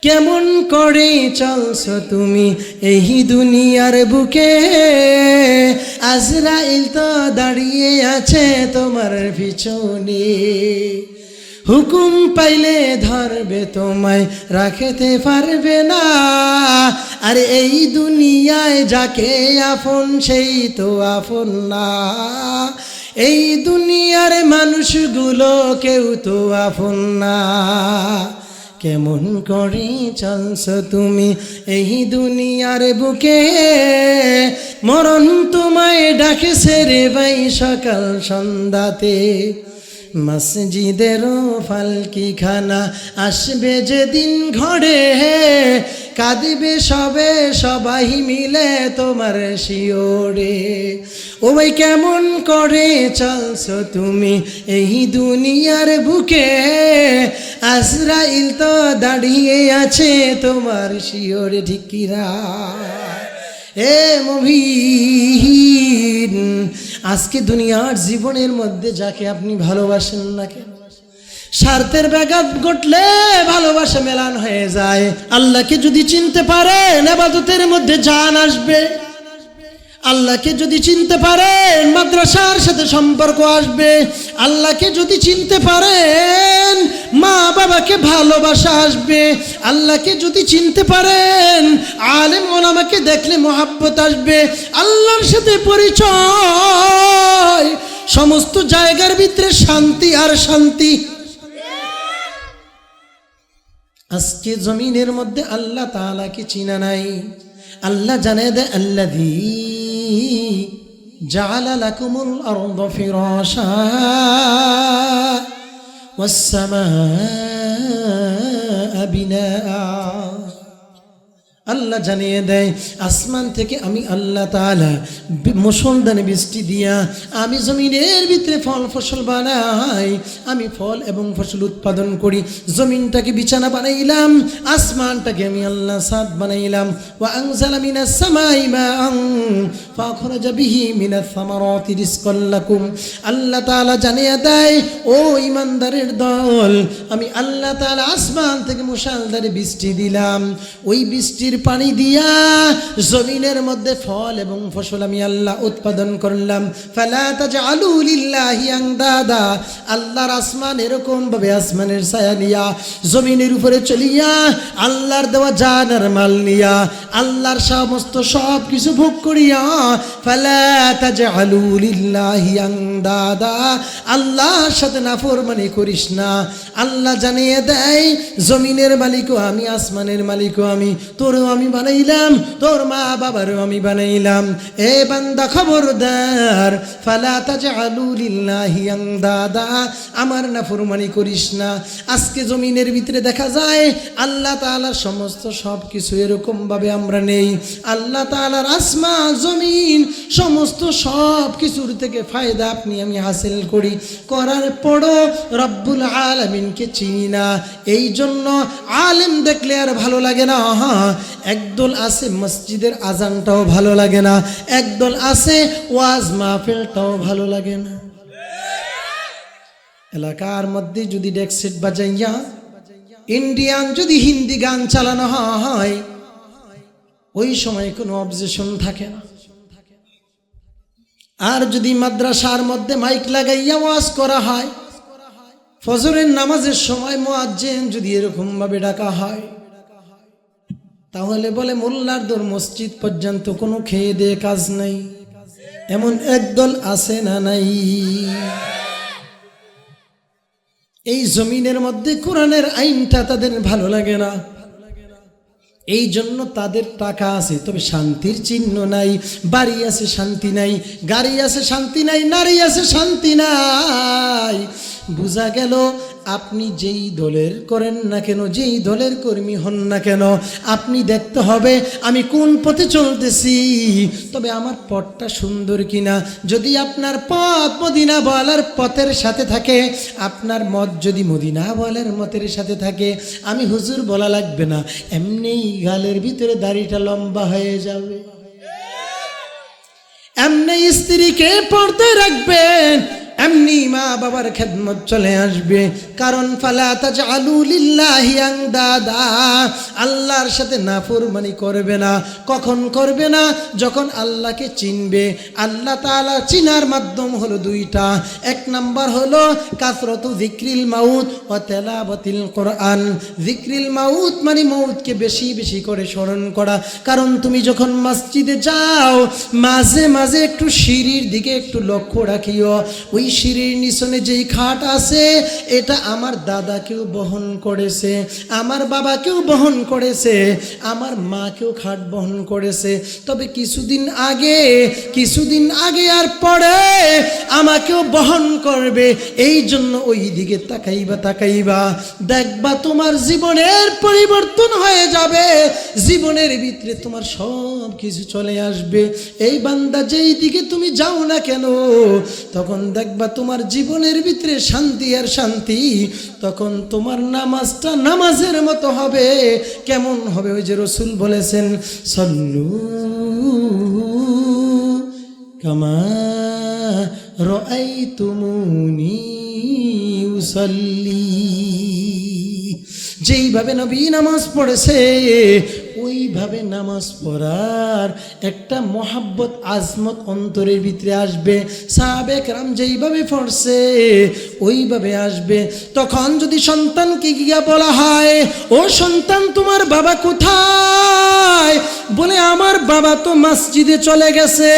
কেমন করে চলছো তুমি এই দুনিয়ার বুকে, আজরাইল তো দাঁড়িয়ে আছে তোমার পিছনে। হুকুম পাইলে ধরবে তোমায়, রাখতে পারবে না। আর এই দুনিয়ায় যাকে আপন সেই তো আপন না। এই দুনিয়ার মানুষগুলো কেউ তো আপন না। কেমন করে চলছো তুমি এই দুনিয়ার বুকে, মরণ তোমায় ডাকেছে রে ভাই সকাল সন্ধ্যাতে। মসজিদেরও ফালকি খানা আসবে যেদিন ঘরে, কাঁদবে সবে সবাই মিলে তোমার শিওরে। ও ভাই কেমন করে চলছো তুমি এই দুনিয়ার বুকে, আজরাইল তো দাঁড়িয়ে আছে তোমার শিওরে। ঠিক কি না? এ মুমিন, আজকে দুনিয়ার জীবনের মধ্যে যাকে আপনি ভালোবাসেন না কেন, স্বার্থের ব্যাঘাত ঘটলে ভালোবাসা মেলান হয়ে যায়। আল্লাহকে যদি চিনতে পারেন ইবাদতের মধ্যে জান আসবে। আল্লাহকে যদি চিনতে পারেন মাদ্রাসার সাথে সম্পর্ক আসবে। আল্লাহকে যদি চিনতে পারেন মা বাবাকে ভালোবাসা আসবে। আল্লাহকে যদি চিনতে পারেন আলেম ওলামাকে দেখলে মহাব্বত আসবে। আল্লাহর সাথে পরিচয়, সমস্ত জায়গার ভিতরে শান্তি আর শান্তি। আজকে জমিনের মধ্যে আল্লাহ তাআলাকে চিনা নাই। আল্লাহ জানে দে আল্লাযী জাআলা লাকুমুল আরদা ফিরাশা ওয়াস সামাআ বিনাআ। আল্লাহ জানিয়ে দেয় আসমান থেকে আমি আল্লাহ তাআলা মুষলধারে বৃষ্টি দিয়া আমি জমিনের ভিতরে ফল ফসল বানাই। আমি ফল এবং ফসল উৎপাদন করি। জমিনটাকে বিছানা বানাইলাম, আসমানটাকে আমি আল্লাহ ছাদ বানাইলাম। ওয়া আনজালা মিনাস সামাই মাআন ফাখরাজা বিহি মিনাস সামারাতি রিজকাল লাকুম। আল্লাহ তাআলা জানিয়ে দেয় ও ঈমানদারের দল, আমি আল্লাহ তাআলা আসমান থেকে মুষলধারে বৃষ্টি দিলাম। ওই বৃষ্টির পানি দিয়া জমিনের মধ্যে ফল এবং ফসল আমি আল্লাহ উৎপাদন করলাম। ফালা তাজআলু লিল্লাহি আনদাদা। আল্লাহর আসমান এরকম ভাবে আসমানের ছায়া নিয়া জমিনের উপরে চলিয়া আল্লাহর দেওয়া জানার মাল নিয়া আল্লাহর সমস্ত সব কিছু ভোগ করিয়া ফালা তাজআলু লিল্লাহি আনদাদা। আল্লাহর সাথে নাফরমানি করিস না। আল্লাহ জানিয়ে দেয় জমিনের মালিকও আমি, আসমানের মালিকও আমি, তোরও আমি বানাইলাম, তোর মা বাবারও আমি বানাইলাম। এ বান্দা খবরদার, ফালা তাজআলু লিল্লাহি আনদাদা, আমার নাফরমানি করিস না। আজকে জমিনের ভিতরে দেখা যায় আল্লাহ তাআলার সমস্ত সব কিছু এরকম ভাবে আমরা নেই। আল্লাহ তাআলার আসমান জমিন সমস্ত সব কিছুর থেকে ফায়দা আপনি আমি হাসিল করি, করার পরও রব্বুল আলামিনকে চিনি না। এই জন্য আলেম দেখলে আর ভালো লাগে না। একদল আছে মসজিদের আজানটাও ভালো লাগে না, একদল আছে ওয়াজ মাহফিলটাও ভালো লাগে না। এলাকার মধ্যে যদি ডেক সেট বাজাইয়া ইন্ডিয়ান যদি হিন্দি গান চালানো হয়, ওই সময় কোনো অবজেকশন থাকে না। আর যদি মাদ্রাসার মধ্যে মাইক লাগাইয়া ওয়াজ করা হয়, ফজরের নামাজের সময় মুয়াজ্জিন যদি এরকম ভাবে ডাকা হয়, তাহলে বলে মোল্লার দর মসজিদ পর্যন্ত কোনো খেয়ে দিয়ে কাজ নাই। এমন একদল আছে না নাই? এই জমিনের মধ্যে কোরআনের আইনটা তাদের ভালো লাগে না। এই জন্য তাদের টাকা আছে তবে শান্তির চিহ্ন নাই। বাড়ি আছে শান্তি নাই, গাড়ি আছে শান্তি নাই, নারী আছে শান্তি নাই। বোঝা গেল আপনি যেই দলের করেন না কেন, যেই দলের কর্মী হন না কেন, আপনি দেখতে হবে আমি কোন পথে চলতেছি, তবে আমার পথটা সুন্দর কিনা। যদি আপনার পথ মদিনা বলার পথের সাথে থাকে, আপনার মত যদি মদিনা বলার মতের সাথে থাকে, আমি হুজুর বলা লাগবে না, এমনিই গালের ভিতরে দাড়িটা লম্বা হয়ে যাবে। এমনি স্ত্রীকে পর্দায় রাখবেন, এমনি মা বাবার খেদমত চলে আসবে। কারণ ফালা তাজআলু লিল্লাহি আনদাদা, আল্লাহর সাথে নাফরমানি করবে না। কখন করবে না? যখন আল্লাহকে চিনবে। আল্লাহ তাআলা চিনার মাধ্যম হলো দুইটা। এক নাম্বার হলো কাসরাতু যিকরিল মাউত ওয়া তেলাওয়াতিল কোরআন। যিকরিল মাউত মানে মউতকে বেশি বেশি করে স্মরণ করা। কারণ তুমি যখন মসজিদে যাও মাঝে মাঝে একটু সিঁড়ির দিকে একটু লক্ষ্য রাখিও। ওই সিঁড়ির নিচনে যেই খাট আছে এটা আমার দাদাকেও বহন করেছে, আমার বাবাকেও বহন করেছে, আমার মাকেও খাট বহন করেছে। তবে কিছুদিন আগে আর পরে আমাকেও বহন করবে। এই জন্য ওই দিকে তাকাইবা, দেখবা তোমার জীবনের পরিবর্তন হয়ে যাবে। জীবনের ভিতরে তোমার সব কিছু চলে আসবে। এই বান্দা যেই দিকে তুমি যাও না কেন, তখন দেখবা তোমার জীবনের ভিতরে শান্তি আর শান্তি। তখন তোমার নামাজটা নামাজের মতো হবে। কেমন হবে? ওই যে রাসূল বলেছেন, সল্লু কামা রাআইতুমুনি উসাল্লি। যেইভাবে নবী নামাজ পড়েছে ওইভাবে নামাজ পড়ার একটা মহাব্বত আজমত অন্তরের ভিতরে আসবে। সাহাবে কেরাম যেইভাবে পড়ছে ওইভাবে আসবে। তখন যদি সন্তানকে গিয়া বলা হয়, ও সন্তান তোমার বাবা কোথায়? বলে আমার বাবা তো মসজিদে চলে গেছে।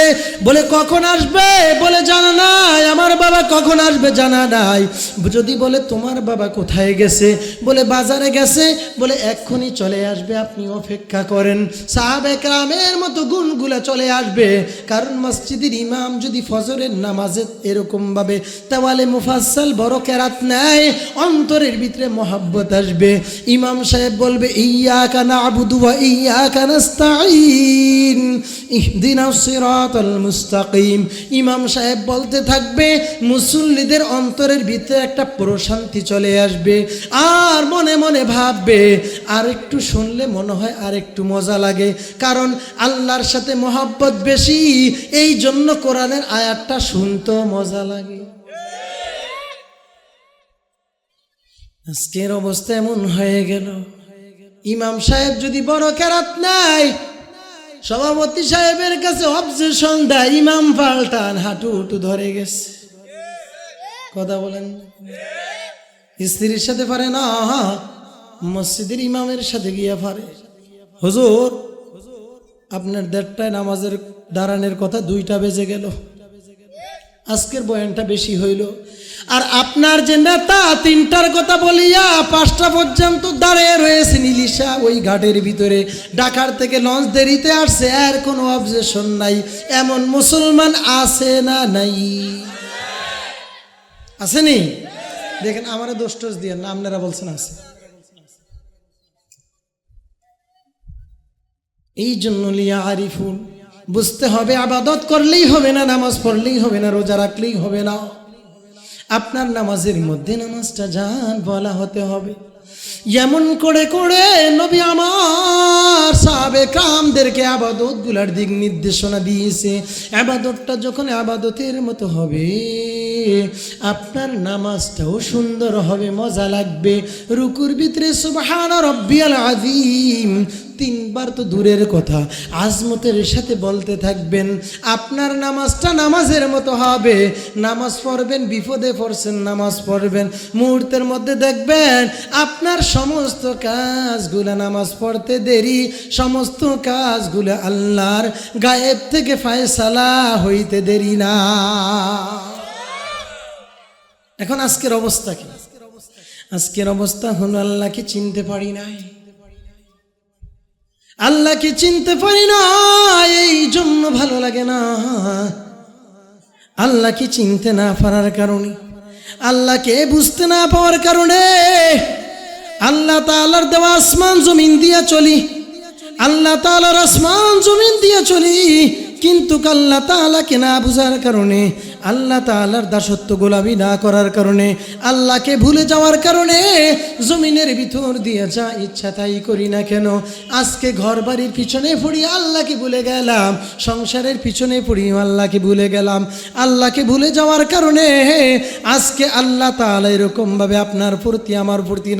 বলে কখন আসবে? বলে জানা নাই। আমার বাবা কখন আসবে জানা নাই। যদি বলে তোমার বাবা কোথায় গেছে? বলে বাজারে গেছে। বলে এক্ষুনি চলে আসবে, আপনি অপেক্ষা করেন। সাহাবে কেরামের মতো গুণগুলা চলে আসবে। কারণ মসজিদের ইমাম যদি ফজরের নামাজে এরকম ভাবে তাওয়ালে মুফাসসাল বড় কেরাত নেয়, অন্তরের ভিতরে মহাব্বত আসবে। ইমাম সাহেব বলবে, ইয়্যাকা না'বুদু ওয়া ইয়্যাকা নাস্তাঈন ইহদিনাস সিরাতাল মুস্তাকিম। ইমাম সাহেব বলতে থাকবে, মুসল্লিদের অন্তরের ভিতরে একটা প্রশান্তি চলে আসবে। আর মনে মনে ভাববে, আর একটু শুনলে মনে হয় আর একটু মজা লাগে। কারণ আল্লাহর সাথে মহব্বত বেশি, এই জন্য কোরআনের আয়াতটা শুনতেও মজা লাগে। আজকের অবস্থা এমন হয়ে গেল, ইমাম সাহেব যদি বড় কেরাত নাই, সভাপতি সাহেবের কাছে অবজেকশন দেয়, ইমাম পাল্টান, হাঁটু হুটু ধরে গেছে। কথা বলেন, স্ত্রীর সাথে পারে না, মসজিদের ইমামের সাথে গিয়ে পারে। হুজুর আপনার 1:30টায় নামাজের দাঁড়ানোর কথা 2টা বেজে গেল, আজকের বয়ানটা বেশি হইল। আর আপনার যে নেতা 3টার কথা বলিয়া 5টা পর্যন্ত দাঁড়িয়ে রয়েছে ইলিশা ওই ঘাটের ভিতরে, ঢাকার থেকে লঞ্চ দেরিতে আসছে, আর কোনো অবজেকশন নাই। এমন মুসলমান আছে না নাই? আসেনি? দেখেন আমারে দোষ টোষ দিয়ে না, আপনারা বলছেন আছে। এই জন্য লিয়া আরিফুন, বুঝতে হবে আবাদত করলেই হবে না, নামাজ পড়লেই হবে না, রোজা রাখলেই হবে না। আপনার নামাজের মধ্যে নামাজটা জান বলা হতে হবে। যেমন করে করে নবী আমার সাহাবে কামদেরকে আবাদত গুলার দিক নির্দেশনা দিয়েছে। আবাদতটা যখন আবাদতের মতো হবে, আপনার নামাজটাও সুন্দর হবে, মজা লাগবে। রুকুর ভিতরে সুবহান রাব্বিয়াল আযীম 3বার তো দূরের কথা, আজমতের সাথে বলতে থাকবেন। আপনার নামাজটা নামাজের মতো হবে। নামাজ পড়বেন, বিপদে পড়ছেন, নামাজ পড়বেন, মুহূর্তের মধ্যে দেখবেন আপনার সমস্ত কাজগুলা নামাজ পড়তে দেরি, সমস্ত কাজগুলা আল্লাহর গায়েব থেকে ফায়সালা হইতে দেরি না। এখন আজকের অবস্থা কি? আজকের অবস্থা হলো আল্লাহকে চিনতে পারি নাই, আল্লাহকে চিনতে পারি না, এই জন্য ভালো লাগে না। আল্লাহকে চিনতে না পারার কারণে, আল্লাহকে বুঝতে না পাওয়ার কারণে আল্লাহ তাআলার দেওয়া আসমান জমিন দিয়া চলি, আল্লাহ তাআলার আসমান জমিন দিয়া চলি, কিন্তু আল্লাহ তাআলাকে না বুঝার কারণে আল্লাহ তাআলার দাসত্ব গোলামি না করার কারণে, আল্লাহকে ভুলে যাওয়ার কারণে জমিনের ভিতর দিয়ে যা ইচ্ছা তাই করি না কেন, আজকে ঘর বাড়ির পিছনে পড়ি আল্লাহকে ভুলে গেলাম, সংসারের পিছনে পড়ি আল্লাহকে ভুলে গেলাম। আল্লাহকে ভুলে যাওয়ার কারণে আজকে আল্লাহ তাআলা এরকমভাবে আপনার প্রতি আমার প্রতি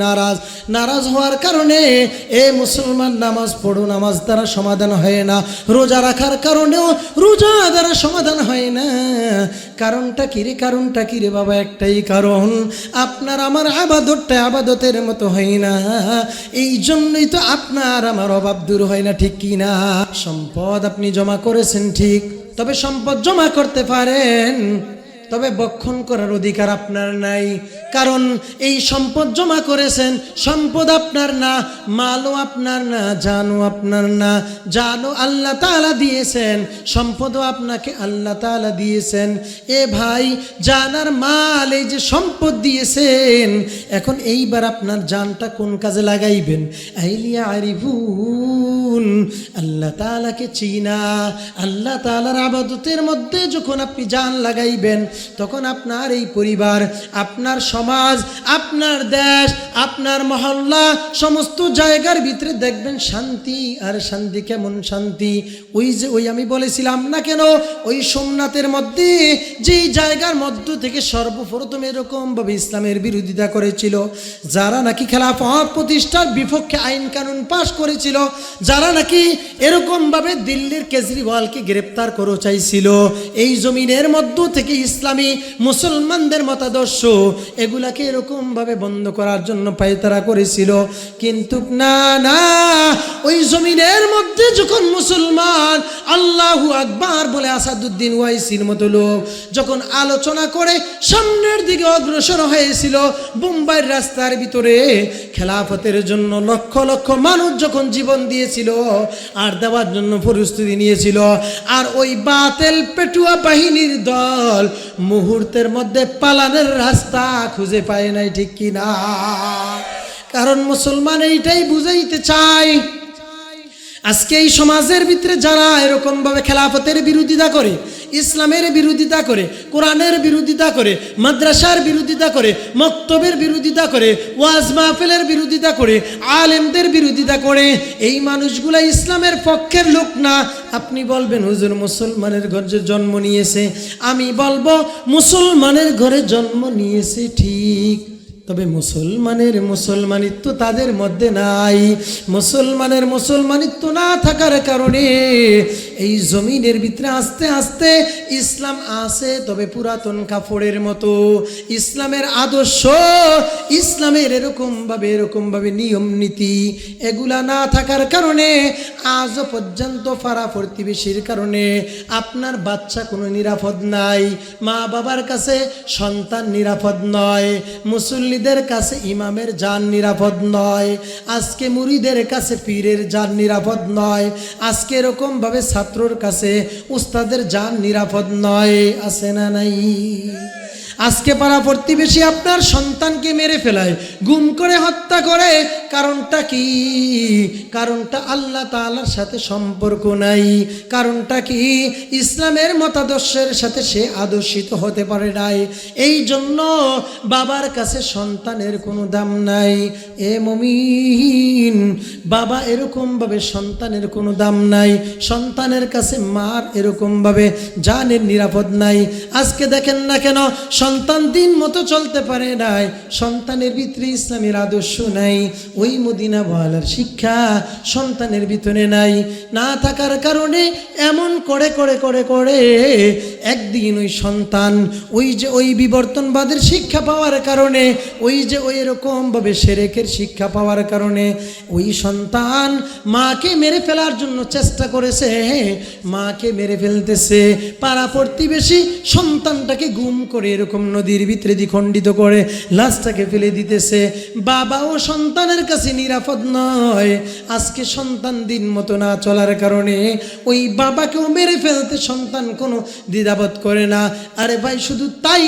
নারাজ হওয়ার কারণে এ মুসলমান, নামাজ পড়ো, নামাজ দ্বারা সমাধান হয় না, রোজা রাখার কারণেও রোজা দ্বারা সমাধান হয় না। কারণটা কি রে বাবা? একটাই কারণ, আপনার আমার আবাদতটা আবাদতের মতো হয় না, এই জন্যই তো আপনার আমার অভাব দূর হয় না, ঠিক কি না? সম্পদ আপনি জমা করেছেন ঠিক, তবে সম্পদ জমা করতে পারেন, তবে বক্ষণ করার অধিকার আপনার নাই। কারণ এই সম্পদ জমা করেছেন, সম্পদ আপনার না, মালও আপনার না, জানও আপনার না। জানও আল্লাহ তাআলা দিয়েছেন, সম্পদও আপনাকে আল্লাহ তাআলা দিয়েছেন। এ ভাই, জান আর মাল, এই যে সম্পদ দিয়েছেন, এখন এইবার আপনার জানটা কোন কাজে লাগাইবেন? আইলিয়া আরিফুন, আল্লাহ তাআলাকে চিনা, আল্লাহ তাআলার ইবাদতের মধ্যে যখন আপনি জান লাগাইবেন, তখন আপনার এই পরিবার, আপনার সমাজ, আপনার দেশ, আপনার মহল্লা, সমস্ত জায়গার ভিতরে দেখবেন শান্তি। আর শান্তি কেমন শান্তি? ওই আমি বলেছিলাম না কেন, ওই সোমনাথের মধ্যে যেই জায়গার মধ্য থেকে সর্বপ্রথম এরকমভাবে ইসলামের বিরোধিতা করেছিল, যারা নাকি খেলাফত প্রতিষ্ঠার বিপক্ষে আইন কানুন পাশ করেছিল, যারা নাকি এরকমভাবে দিল্লির কেজরিওয়ালকে গ্রেপ্তার করে চাইছিল, এই জমিনের মধ্য থেকে ইসলামী মুসলমানদের মতাদর্শ এগুলাকে এরকমভাবে বন্ধ করার জন্য পায়তারা করেছিল। কিন্তু না, ওই জমিনের মধ্যে যখন মুসলমান আল্লাহু আকবার বলে আসাদুদ্দিন ওয়াইসির মতো লোক যখন আলোচনা করে সামনের দিকে অগ্রসর হয়েছিল, বোম্বাইয়ের রাস্তার ভিতরে খেলাফতের জন্য লক্ষ লক্ষ মানুষ যখন জীবন দিয়েছিল আর দেওয়ার জন্য প্রস্তুতি নিয়েছিল, আর ওই বাতিল পেটুয়া বাহিনীর দল মুহূর্তের মধ্যে পালানোর রাস্তা খুঁজে পায় নাই, ঠিক কি না? কারণ মুসলমান এইটাই বুঝাইতে চায়। আজকে এই সমাজের ভিতরে যারা এরকম ভাবে খেলাফতের বিরোধিতা করে, ইসলামের বিরোধিতা করে, কোরআনের বিরোধিতা করে, মাদ্রাসার বিরোধিতা করে, মক্তবের বিরোধিতা করে, ওয়াজ মাহফিলের বিরোধিতা করে, আলেমদের বিরোধিতা করে, এই মানুষগুলা ইসলামের পক্ষের লোক না। আপনি বলবেন হুজুর মুসলমানের ঘরে জন্ম নিয়েছে, আমি বলবো মুসলমানের ঘরে জন্ম নিয়েছে ঠিক, তবে মুসলমানের মুসলমানিত্ব তাদের মধ্যে নাই। মুসলমানের মুসলমানিত্ব না থাকার কারণে এই জমিনের ভিতরে আস্তে আস্তে ইসলাম আসে, তবে পুরাতন কাপড়ের মতো। ইসলামের আদর্শ, ইসলামের এরকমভাবে নিয়ম নীতি এগুলা না থাকার কারণে আজও পর্যন্ত পাড়া প্রতিবেশীর কারণে আপনার বাচ্চা কোনো নিরাপদ নাই, মা বাবার কাছে সন্তান নিরাপদ নয়, মুসল্লিদের কাছে ইমামের জান নিরাপদ নয়, আজকে মুরিদের কাছে পীরের জান নিরাপদ নয়, আজকে এরকম ভাবে ছাত্রর কাছে উস্তাদের জান নিরাপদ নয়। আছে না নাই? আজকে পাড়া প্রতিবেশী আপনার সন্তানকে মেরে ফেলায়, গুম করে হত্যা করে। কারণটা কি? কারণটা আল্লাহ তাআলার সাথে সম্পর্ক নাই। কারণটা কি? ইসলামের মতাদর্শের সাথে সে আদর্শিত হতে পারে নাই। এই জন্য বাবার কাছে সন্তানের কোনো দাম নাই। এ মুমিন, বাবা এরকমভাবে সন্তানের কোনো দাম নাই, সন্তানের কাছে মার এরকমভাবে জানের নিরাপদ নাই। আজকে দেখেন না কেন সন্তান দিন মতো চলতে পারে নাই, সন্তানের ভিতরে ইসলামের আদর্শ নাই, ওই মদিনা ওয়ালার শিক্ষা সন্তানের ভিতরে নাই। না থাকার কারণে এমন করে করে করে করে একদিন ওই সন্তান ওই বিবর্তনবাদের শিক্ষা পাওয়ার কারণে, ওই এরকমভাবে শিরকের শিক্ষা পাওয়ার কারণে ওই সন্তান মাকে মেরে ফেলার জন্য চেষ্টা করেছে, মাকে মেরে ফেলতেছে। পাড়া প্রতিবেশী সন্তানটাকে গুম করে এরকম এরকম নদীর ভিতরে দ্বিখণ্ডিত করে লাশটাকে ফেলে দিতেছে। বাবা ও সন্তানের কাছে নিরাপদ নয়। আজকে সন্তান দিন মতো না চলার কারণে ওই বাবাকেও মেরে ফেলতে সন্তান কোনো দ্বিধাবোধ করে না। আরে ভাই, শুধু তাই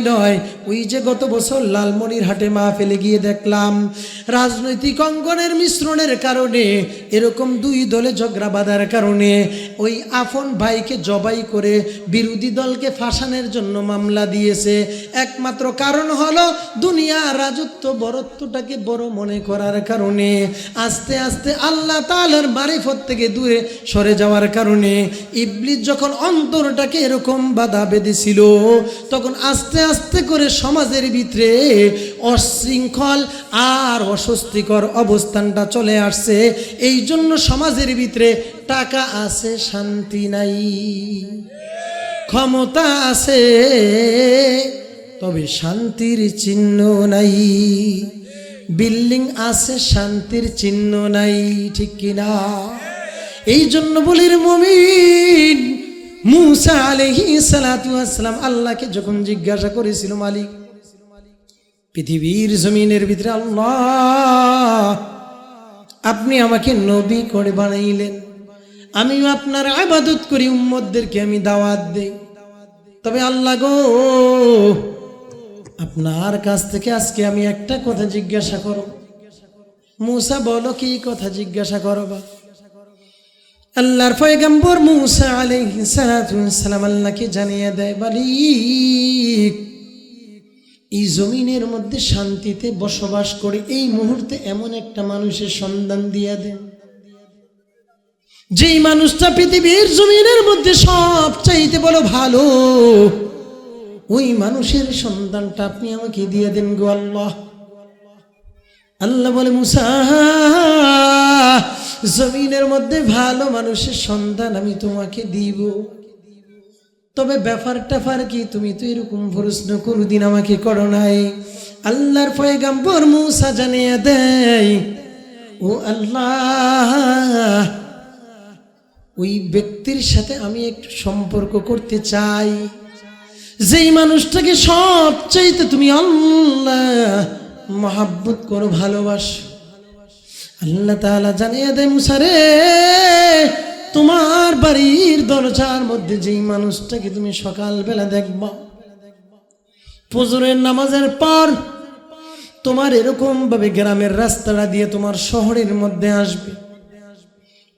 নয়, ওই যে গত বছর লালমনিরহাটে মাহফিলে গিয়ে দেখলাম রাজনৈতিক অঙ্গনের মিশ্রণের কারণে এরকম দুই দলে ঝগড়া বাঁধার কারণে ওই আপন ভাইকে জবাই করে বিরোধী দলকে ফাঁসানোর জন্য মামলা দিয়েছে। একমাত্র কারণ হলো দুনিয়া রাজত্ব বরত্বটাকে বড় মনে করার কারণে, আস্তে আস্তে আল্লাহ তাআলার মারিফত থেকে দূরে সরে যাওয়ার কারণে। ইবলিস যখন অন্তরটাকে এরকম বাধা বেঁধেছিল, তখন আস্তে আস্তে করে সমাজের ভিতরে অশৃঙ্খল আর অস্বস্তিকর অবস্থানটা চলে আসছে। এই জন্য সমাজের ভিতরে টাকা আছে, শান্তি নাই, ক্ষমতা আছে, তবে শান্তির চিহ্ন নাই, বিল্ডিং আছে, শান্তির চিহ্ন নাই, ঠিক কিনা? এই জন্য বলির মুমিন মুসা আলাইহিস সালাতু ওয়াস সালাম আল্লাহকে যখন জিজ্ঞাসা করেছিল, মালিক পৃথিবীর জমিনের ভিতরে আল্লাহ আপনি আমাকে নবী করে বানাইলেন, আমি আপনার ইবাদত করি, উম্মতদেরকে আমি দাওয়াত দেই, তবে আল্লাহ গো আপনার কাছ থেকে আজকে আমি একটা কথা জিজ্ঞাসা করব। মুসা বলো, কি কথা জিজ্ঞাসা করবা? আল্লাহর পয়গম্বর মুসা আলাইহিস সালাতু ওয়াস সালাম আল্লাহকে জানিয়ে দেয়, মালিক এই জমিনের মধ্যে শান্তিতে বসবাস করে এই মুহূর্তে এমন একটা মানুষের সন্ধান দিয়ে দেন, যেই মানুষটা পৃথিবীর জমিনের মধ্যে সব চাইতে বলো ভালো, ওই মানুষের সন্ধানটা আপনি আমাকে দিয়ে দেন গো আল্লাহ। আল্লাহ বলে, মুসা জমিনের মধ্যে ভালো মানুষের সন্ধান আমি তোমাকে দিব, তবে ব্যাপার কি, তুমি তো এরকম প্রশ্ন কোনদিন আমাকে করো নাই। আল্লাহর পয়গম্বর মুসা জানিয়ে দেয়, ও আল্লাহ ওই ব্যক্তির সাথে আমি একটু সম্পর্ক করতে চাই, যেই মানুষটাকে সবচাইতে তুমি আল্লাহ মহাব্বত করো, ভালোবাসো। আল্লাহ তাআলা জানিয়ে দেয়, মুসা রে তোমার বাড়ির দরজার মধ্যে যেই মানুষটাকে তুমি সকালবেলা দেখবা, ফজরের নামাজের পর তোমার এরকম ভাবে গ্রামের রাস্তাটা দিয়ে তোমার শহরের মধ্যে আসবে,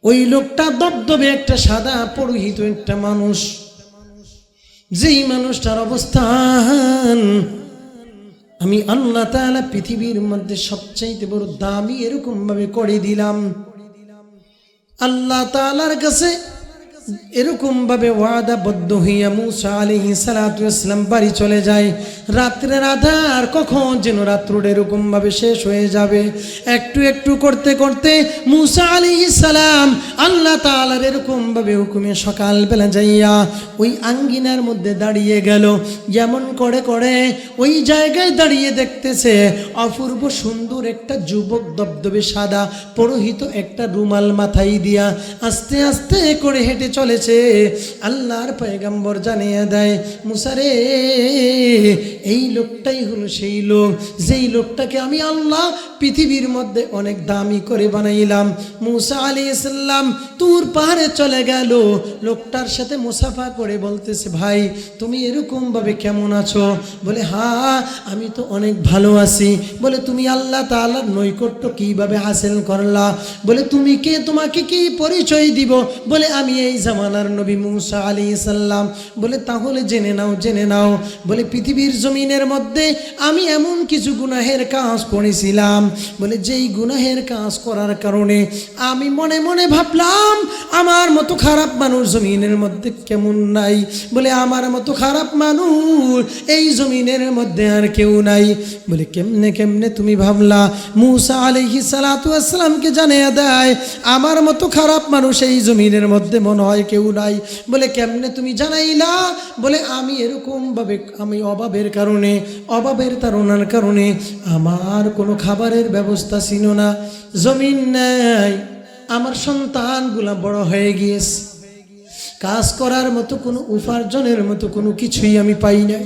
ওই লোকটা দবদবে একটা সাদা পরিহিত একটা মানুষ, যেই মানুষটার অবস্থান আমি আল্লাহ তাআলা পৃথিবীর মধ্যে সবচাইতে বড় দামি এরকম ভাবে করে দিলাম। আল্লাহ তাআলার কাছে এরকম ভাবে ওয়াদাবদ্ধ হইয়া মুসা আলাইহিস সালাতু ওয়াস সালাম বাড়ি চলে যায়। রাত্রের আধার কখন যেন রাত্রটা এরকম ভাবে শেষ হয়ে যাবে, একটু একটু করতে করতে মুসা আলাইহিস সালাম আল্লাহ তাআলার এরকম ভাবে হুকুমে সকালবেলা যাইয়া ওই আঙ্গিনার মধ্যে দাঁড়িয়ে গেল। যেমন করে করে ওই জায়গায় দাঁড়িয়ে দেখতেছে অপূর্ব সুন্দর একটা যুবক দবদবে সাদা পরিহিত একটা রুমাল মাথায় দিয়া আস্তে আস্তে করে হেঁটে চলেছে। আল্লাহর পয়গম্বর জানিয়ে দেয়, মুসা রে এই লোকটাই হলো সেই লোক, যেই লোকটাকে আমি আল্লাহ পৃথিবীর মধ্যে অনেক দামি করে বানাইলাম। মুসা আলাইহিস সালাম তুর পাহাড়ে চলে গেল, লোকটার সাথে মুসাফা করে বলতেছে, ভাই তুমি এরকম ভাবে কেমন আছো? বলে, হ্যাঁ আমি তো অনেক ভালো আছি। বলে, তুমি আল্লাহ তাআলার নৈকট্য কিভাবে হাসিল করলা? বলে, তুমি কে, তোমাকে কি পরিচয় দিব? বলে, আমি এই জামানার নবী মুসা আলাইহিস সালাম। বলে, তাহলে জেনে নাও। বলে, পৃথিবীর জমিনের মধ্যে আমি এমন কিছু গুনাহের কাজ করেছিলাম, বলে যেই গুনাহের কাজ করার কারণে আমি মনে মনে ভাবলাম আমার মতো খারাপ মানুষ জমিনের মধ্যে কেমন নাই। বলে, আমার মতো খারাপ মানুষ এই জমিনের মধ্যে আর কেউ নাই। বলে, কেমনে তুমি ভাবলা? মুসা আলাইহিস সালাতু ওয়াস সালামকে জানিয়ে দেয়, আমার মতো খারাপ মানুষ এই জমিনের মধ্যে মনে হয় কেউ নাই। বলে, কেমনে তুমি জানাইলা? বলে, আমি এরকম ভাবে আমি অভাবের তাড়নার কারণে আমার কোনো খাবারের ব্যবস্থা ছিল না, জমিন নাই, আমার সন্তানগুলা বড় হয়ে গিয়েছে, কাজ করার মতো কোনো উপার্জনের মতো কোনো কিছুই আমি পাই না।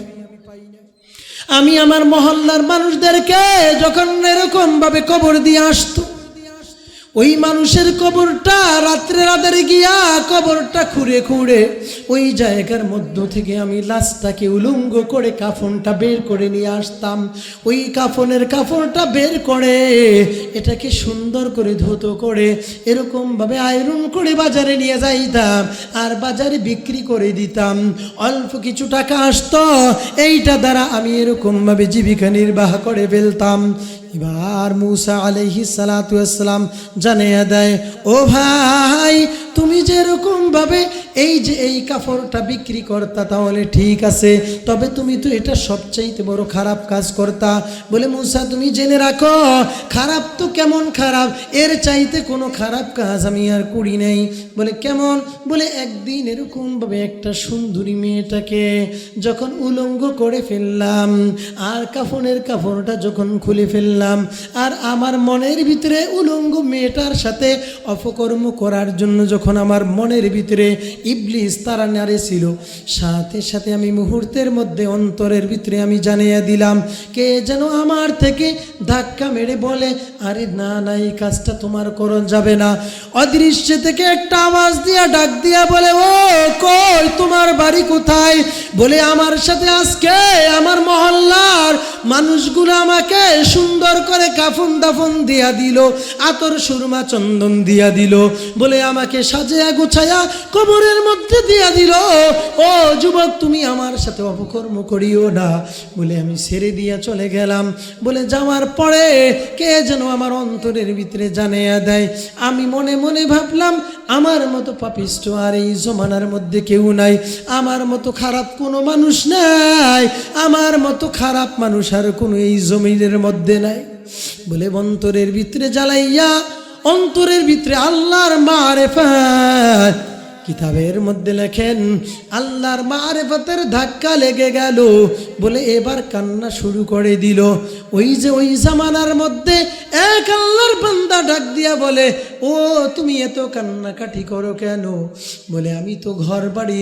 আমি আমার মহল্লার মানুষদেরকে যখন এরকম ভাবে কবর দিয়ে আসতো, ওই মানুষের কবরটা রাত্রে রাতের গিয়া কবরটা খুঁড়ে খুঁড়ে ওই জায়গার মধ্য থেকে আমি লাশটাকে উলঙ্গ করে কাফনটা বের করে নিয়ে আসতাম। ওই কাফনটা বের করে এটাকে সুন্দর করে ধুতো করে এরকমভাবে আয়রন করে বাজারে নিয়ে যাইতাম, আর বাজারে বিক্রি করে দিতাম। অল্প কিছু টাকা আসতো, এইটা দ্বারা আমি এরকমভাবে জীবিকা নির্বাহ করে ফেলতাম। এবার মূসা আলাইহিস সালাতু ওয়াস সালাম জানিয়ে দেয়, ও ভাই, তুমি যেরকম ভাবে এই কাপড়টা বিক্রি করতা তাহলে ঠিক আছে, তবে তুমি তো এটা সবচাইতে বড় খারাপ কাজ করতা। বলে মূসা, তুমি জেনে রাখো, খারাপ তো কেমন খারাপ, এর চাইতে কোনো খারাপ কাজ আমি আর করি নাই। বলে কেমন? বলে একদিন এরকম ভাবে একটা সুন্দরী মেয়েটাকে যখন উলঙ্গ করে ফেললাম, আর কাপড়টা যখন খুলে ফেললাম, আর আমার মনের ভিতরে উলঙ্গ মেয়েটার সাথে অপকর্ম করার জন্য যখন আমার মনের ভিতরে ইবলিস তারা নাড়েছিল, সাথে সাথে আমি মুহূর্তের মধ্যে অন্তরের ভিতরে আমি জানিয়ে দিলাম, কে যেন আমার থেকে ধাক্কা মেরে বলে, আরে না না, এই কাজটা তোমার করা যাবে না। অদৃশ্য থেকে একটা আওয়াজ দিয়া ডাক দিয়া বলে, ও কই, তোমার বাড়ি কোথায়? বলে আমার সাথে আজকে আমার মহল্লার মানুষগুলো আমাকে সুন্দর করে কাফন দাফন দিয়া দিল, আতর সুরমা চন্দন দিয়া দিল, বলে আমাকে সাজিয়া গুছায়া কবরের মধ্যে দিয়া দিল। ও যুবক, তুমি আমার সাথে অপকর্ম করিও না। বলে আমি ছেড়ে দিয়া চলে গেলাম। বলে যাওয়ার পরে কে যেন আমার অন্তরের ভিতরে জানিয়ে দেয়, আমি মনে মনে ভাবলাম, আমার মতো পাপিষ্ট আর এই জমানার মধ্যে কেউ নাই, আমার মতো খারাপ কোনো মানুষ নাই, আমার মতো খারাপ মানুষ আর কোনো এই জমিনের মধ্যে নাই। বলে অন্তরের ভিতরে জ্বালাইয়া অন্তরের ভিতরে আল্লাহর মারেফাত, কিতাবের মধ্যে লেখেন আল্লাহর মারেফতের ধাক্কা লেগে গেল। বলে এবার কান্না শুরু করে দিল। ওই জামানার মধ্যে এক আল্লাহর বান্দা ডাক দিয়া বলে, ও তুমি এত কান্নাকাটি করো কেন? বলে আমি তো ঘর বাড়ি,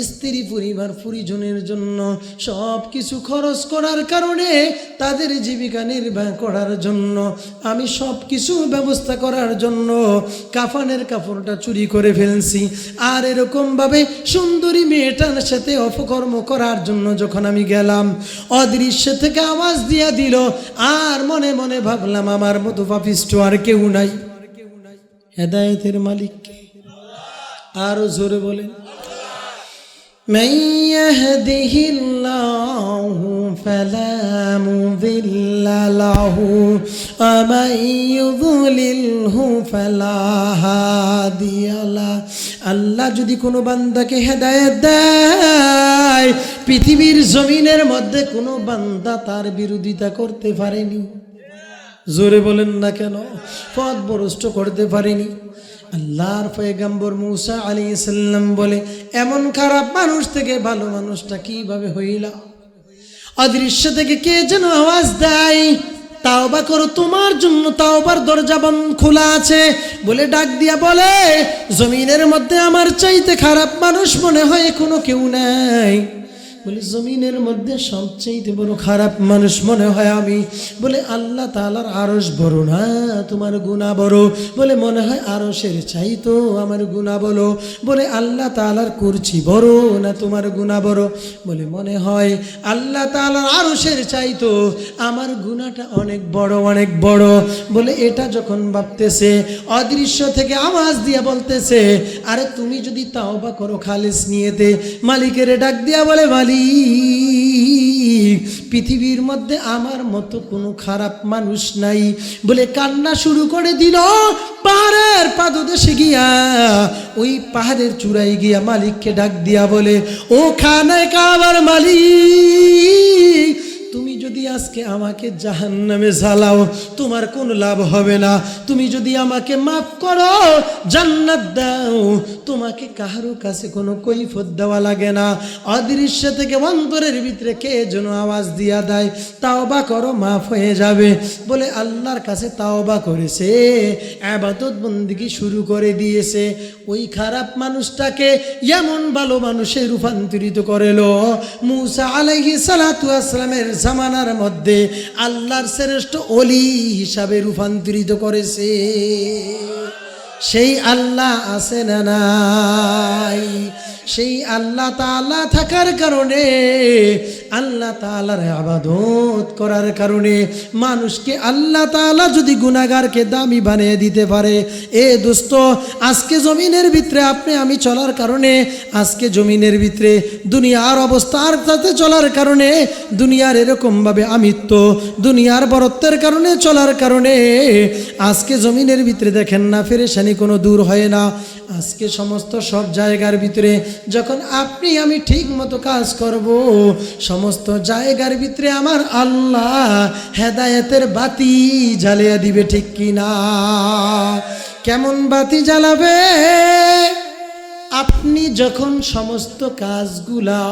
স্ত্রী, পরিবার, পরিজনের জন্য সব কিছু খরচ করার কারণে, তাদের জীবিকা নির্বাহ করার জন্য, আমি সব কিছু ব্যবস্থা করার জন্য কাফনের কাপড়টা চুরি করে ফেলছি। আর এরকমভাবে সুন্দরী মেয়েটার সাথে অপকর্ম করার জন্য যখন আমি গেলাম, অদৃশ্য থেকে আওয়াজ দিয়া দিল, আর মনে মনে ভাবলাম আমার মতো পাপিষ্ট আর কেউ নাই। হেদায়েতের মালিক কে? আরো জোরে বলেন, মান ইয়াহদিহিল্লাহু ফালা মুদিল্লা লাহু ওয়া মান ইউদ্লিলহু ফালা হাদিয়া লাহু। আল্লাহ যদি কোনো বান্দাকে হেদায়েত দেয়, পৃথিবীর জমিনের মধ্যে কোনো বান্দা তার বিরোধিতা করতে পারেনি। জোরে বলেন না কেন? পথ ভ্রষ্ট করতে পারেনি। আল্লাহর পয়গম্বর মূসা আলাইহিস সালাম বলে, এমন খারাপ মানুষ থেকে ভালো মানুষটা কিভাবে হইলা? অদৃশ্য থেকে কে যেন আওয়াজ দেয়, তাওবা করো, তোমার জন্য তাওবার দরজা খোলা আছে। বলে ডাক দিয়া বলে, জমিনের মধ্যে আমার চাইতে খারাপ মানুষ মনে হয় কোনো কেউ নাই। বলে জমিনের মধ্যে সবচেয়ে বড় খারাপ মানুষ মনে হয় আমি। বলে আল্লাহ তাআলার আরশ বড় না তোমার গুনাহ বড়? বলে মনে হয় আরশের চাইতো আমার গুনাহ বড়। বলে আল্লাহ তাআলার কুরসি বড় না তোমার গুনাহ বড়? বলে মনে হয় আল্লাহ তাআলার আরশের চাইতো আমার গুনাহটা অনেক বড়, অনেক বড়। বলে এটা যখন ভাবতেছে, অদৃশ্য থেকে আওয়াজ দিয়ে বলতেছে, আরে তুমি যদি তাওবা করো খালিস নিয়েতে, মালিকের ডাক দিয়া বলে, মালিক, পৃথিবীর মধ্যে আমার মতো কোনো খারাপ মানুষ নাই। বলে কান্না শুরু করে দিল। পাহাড়ের পাদদেশে গিয়া, ওই পাহাড়ের চূড়ায় গিয়া মালিককে ডাক দিয়া বলে, ও খানায় কাবার মালিক, তুমি যদি আজকে আমাকে জাহান্নামে জ্বালাও তোমার কোনো লাভ হবে না। তুমি যদি আমাকে মাফ করো, জান্নাত দাও, তোমাকে কারো কাছে কোনো কৈফিয়ত দেওয়া লাগে না। অদৃশ্য থেকে অন্তরের ভিতরে কে যেন আওয়াজ দিয়া দেয়, তাওবা করো, মাফ হয়ে যাবে। বলে আল্লাহর কাছে তাওবা করেছে, ইবাদত বন্দেগী শুরু করে দিয়েছে। ওই খারাপ মানুষটাকে এমন ভালো মানুষে রূপান্তরিত করেলো। মূসা আলাইহিস সালাতু ওয়াস সালামের জামানা জামানার মধ্যে আল্লাহর শ্রেষ্ঠ ওলি হিসাবে রূপান্তরিত করেছে। সেই আল্লাহ আছে না নাই? সেই আল্লাহ তাআলা থাকার কারণে, আল্লাহ তাআলার ইবাদত করার কারণে মানুষকে আল্লাহ তাআলা যদি গুনাহগারকে দামি বানিয়ে দিতে পারে, এ দোস্ত, আজকে জমিনের ভিতরে আপনি আমি চলার কারণে, আজকে জমিনের ভিতরে দুনিয়ার অবস্থার সাথে চলার কারণে, দুনিয়ার এরকমভাবে আমিত্ব, দুনিয়ার বরত্বের কারণে চলার কারণে আজকে জমিনের ভিতরে দেখেন না পেরেশানি কোনো দূর হয় না। আজকে সমস্ত সব জায়গার ভিতরে যখন আপনি আমি ঠিক মতো কাজ করব, সমস্ত জায়গার ভিতরে আমার আল্লাহ হেদায়েতের বাতি জ্বালিয়ে দিবে, ঠিক কি না? কেমন বাতি জ্বালাবে? আপনি যখন সমস্ত কাজগুলা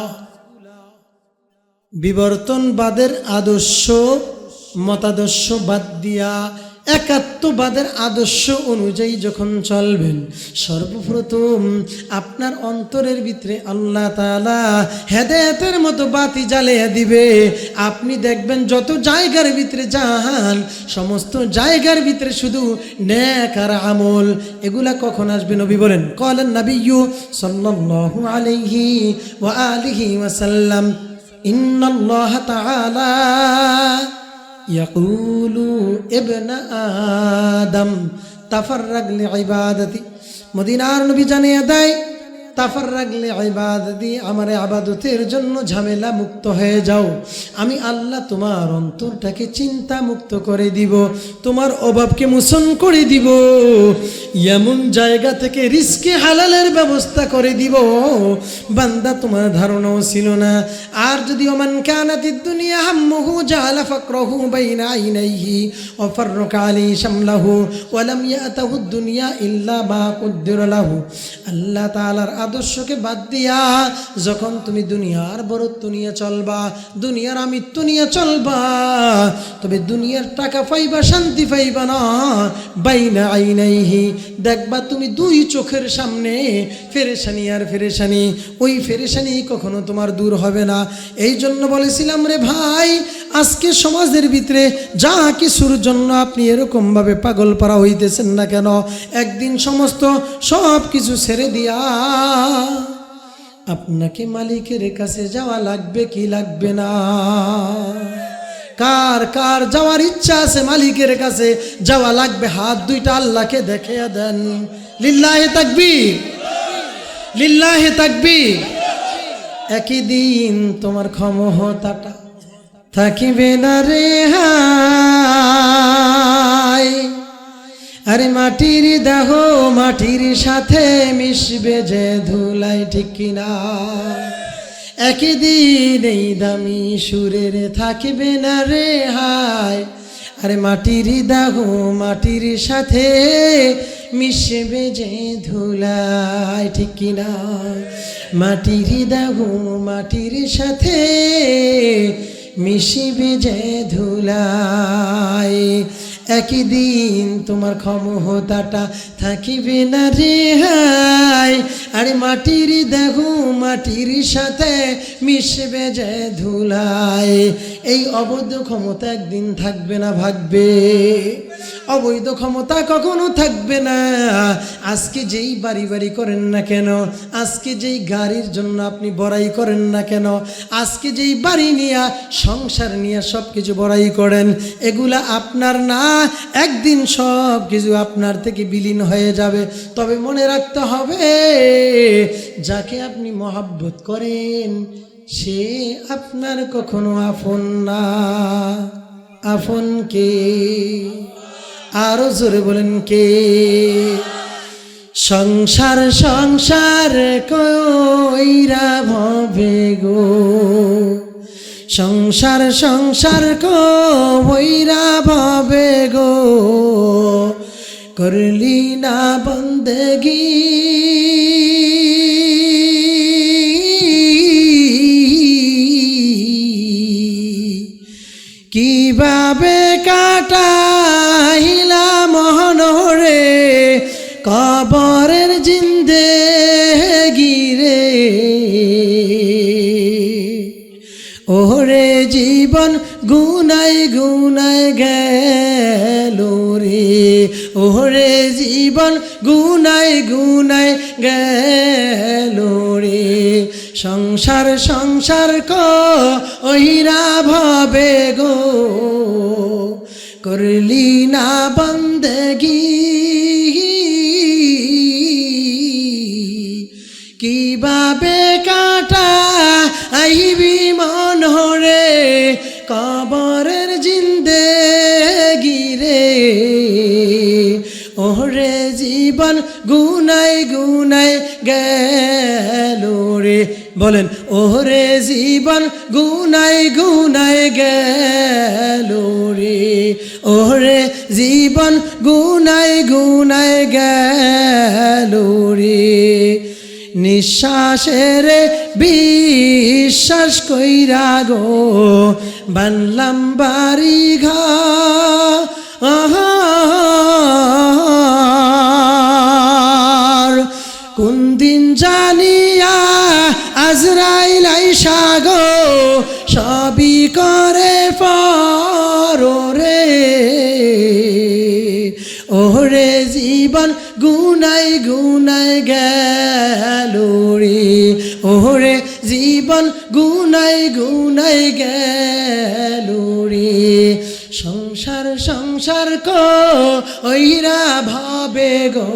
বিবর্তনবাদের আদর্শ মতাদর্শ বাদ দিয়া একাত্মবাদের আদর্শ অনুযায়ী যখন চলবেন, সর্বপ্রথম আপনার অন্তরের ভিতরে আল্লাহ তাআলা হেদায়েতের মতো বাতি জ্বালিয়ে দিবে। আপনি দেখবেন যত জায়গার ভিতরে যান, সমস্ত জায়গার ভিতরে শুধু নেক আর আমল, এগুলা কখন আসবে? নবী বলেন, ক্বালান নাবিয়্যু সাল্লাল্লাহু আলাইহি ওয়া আলিহি ওয়াসাল্লাম, ইন্নাল্লাহ তাআলা ইয়াকুলু ইবনা আদম তাফাররাগ লিইবাদাতি। মদিনার নবী জানিয়ে দেয়, তাফাররাগ লিইবাদাতি, আমার ইবাদতের জন্য ঝামেলা মুক্ত হয়ে যাও। আমি আল্লাহ তোমার অন্তরটাকে চিন্তা মুক্ত করে দিব, তোমার অভাবকে মোচন করে দিব, এমন জায়গা থেকে রিজকে হালালের ব্যবস্থা করে দিব বান্দা তোমার ধারণাও ছিল না। আর যদি ওমান কানাতিদ দুনিয়া হাম্মুহু জাআলা ফাকরাহু বাইনা আইনাইহি ওয়া ফাররাকা আলাইহি শামলাহু ওয়া লাম ইয়াতাহু দুনিয়া ইল্লা মা কুদ্দিরা লাহু। আল্লাহ তাআলার আদর্শকে বাদ দিয়া যখন তুমি দুনিয়ার বরত্ব নিয়ে চলবা, দুনিয়ার আমিত্ব নিয়ে চলবা, তবে দুনিয়ার টাকা পাইবা, শান্তি পাইবা না। বাইনা আইনাইহি, দেখবা তুমি দুই চোখের সামনে ফেরেশানি আর ফেরেশানি, ওই ফেরেশানি কখনো তোমার দূর হবে না। এই জন্য বলেছিলাম রে ভাই, আজকে সমাজের ভিতরে যা কিছুর জন্য আপনি এরকমভাবে পাগল পারা হইতেছেন না কেন, একদিন সমস্ত সব কিছু ছেড়ে দিয়া আপনাকে মালিকের কাছে যাওয়া লাগবে কি লাগবে না? কার কার যাওয়ার ইচ্ছা আছে মালিকের কাছে যাওয়া লাগবে? হাত দুইটা আল্লাহকে দেখিয়ে দেন। লিল্লাহি তাকবীর, লিল্লাহি তাকবীর। একই দিন তোমার ক্ষমতাটা থাকিবে না রে হায়, আরে মাটির দেহ মাটির সাথে মিশবে যে ধুলাই, ঠিক কিনা? একই দিন এই দামি সুরের থাকিবে না রে হায়, আরে মাটির দেহ মাটির সাথে মিশবে যে ধুলাই, ঠিক কিনা? মাটির দেহ মাটির সাথে মিশবে যে ধুলাই, একই দিন তোমার ক্ষমতাটা থাকিবে না রে হায়, আরে মাটির দেহ মাটির সাথে মিশবে যে ধুলাই। এই অবৈধ ক্ষমতা একদিন থাকবে না, ভাগবে। অবৈধ ক্ষমতা কখনো থাকবে না। আজকে যেই বাড়ি বাড়ি করেন না কেন, আজকে যেই গাড়ির জন্য আপনি বড়াই করেন না কেন, আজকে যেই বাড়ি নিয়ে সংসার নিয়ে সব কিছু বড়াই করেন, এগুলা আপনার না, একদিন সব কিছু আপনার থেকে বিলীন হয়ে যাবে। তবে মনে রাখতে হবে, যাকে আপনি মহব্বত করেন সে আপনার কখনো আপন না। আপন কে? আরো জোরে বলেন কে? সংসার সংসার কইরা ভবে গো, সংসার সংসার কইরা ভবে গো, করলি না বন্দেগি, কিভাবে কাটাইলা মহনরে কবরের জিন্দেগি রে, ওরে জীবন গুনায় গুনায় গেল রে, ওরে জীবন গুনায় গুনায় গেল রে। সংসার সংসার কইরা ভাবে গো, করলি না বন্দেগি, কিভাবে কাটা আইবি মনরে কবরের জিন্দেগি রে, ওরে জীবন গুনায় গুনায় গেল রে। বলেন ওরে জীবন গুনায় গুনায় গেল রে, ওরে জীবন গুনায় গুনায় গেল রে। নিঃশ্বাসের বিশ্বাস কইরা গো বানলাম বাড়ি ঘর, কোন দিন জানিয়া আজরাইল আইসা গো সবই করে পরে, ওরে জীবন গুনায় গুনায় গেল রে, ওরে জীবন গুনায় গুনায় গেল রে। সংসার সংসার কইরা ভাবে গো,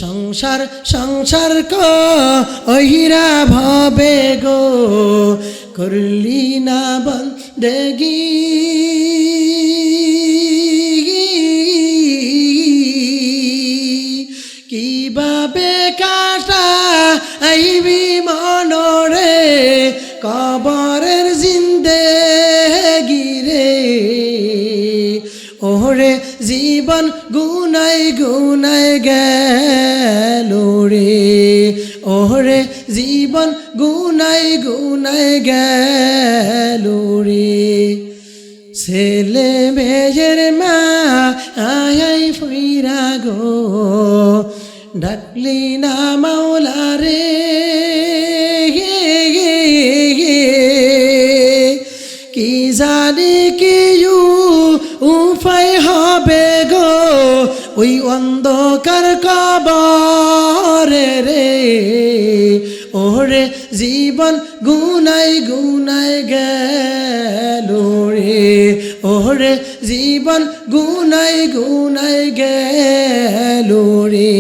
সংসার সংসার কইরা ভাবে গো, করলি না বন্দেগি, কিভাবে কাটা আইবি মনরে কবরের জিন্দেগি রে, ওরে জীবন গুনায় গুনায় গেল রে, ওরে জীবন গুনায় গুনায় গেল রে। ছেলে মেয়ের মা আয় ফিরা গো, ডাকলি না মাওলা রে, কি জানি কি উপায় হবে গো ওই অন্ধকার কবরে রে, ওরে জীবন গুনায় গুনায় গেল রে, ওরে জীবন গুনায় গুনায় গেল রে।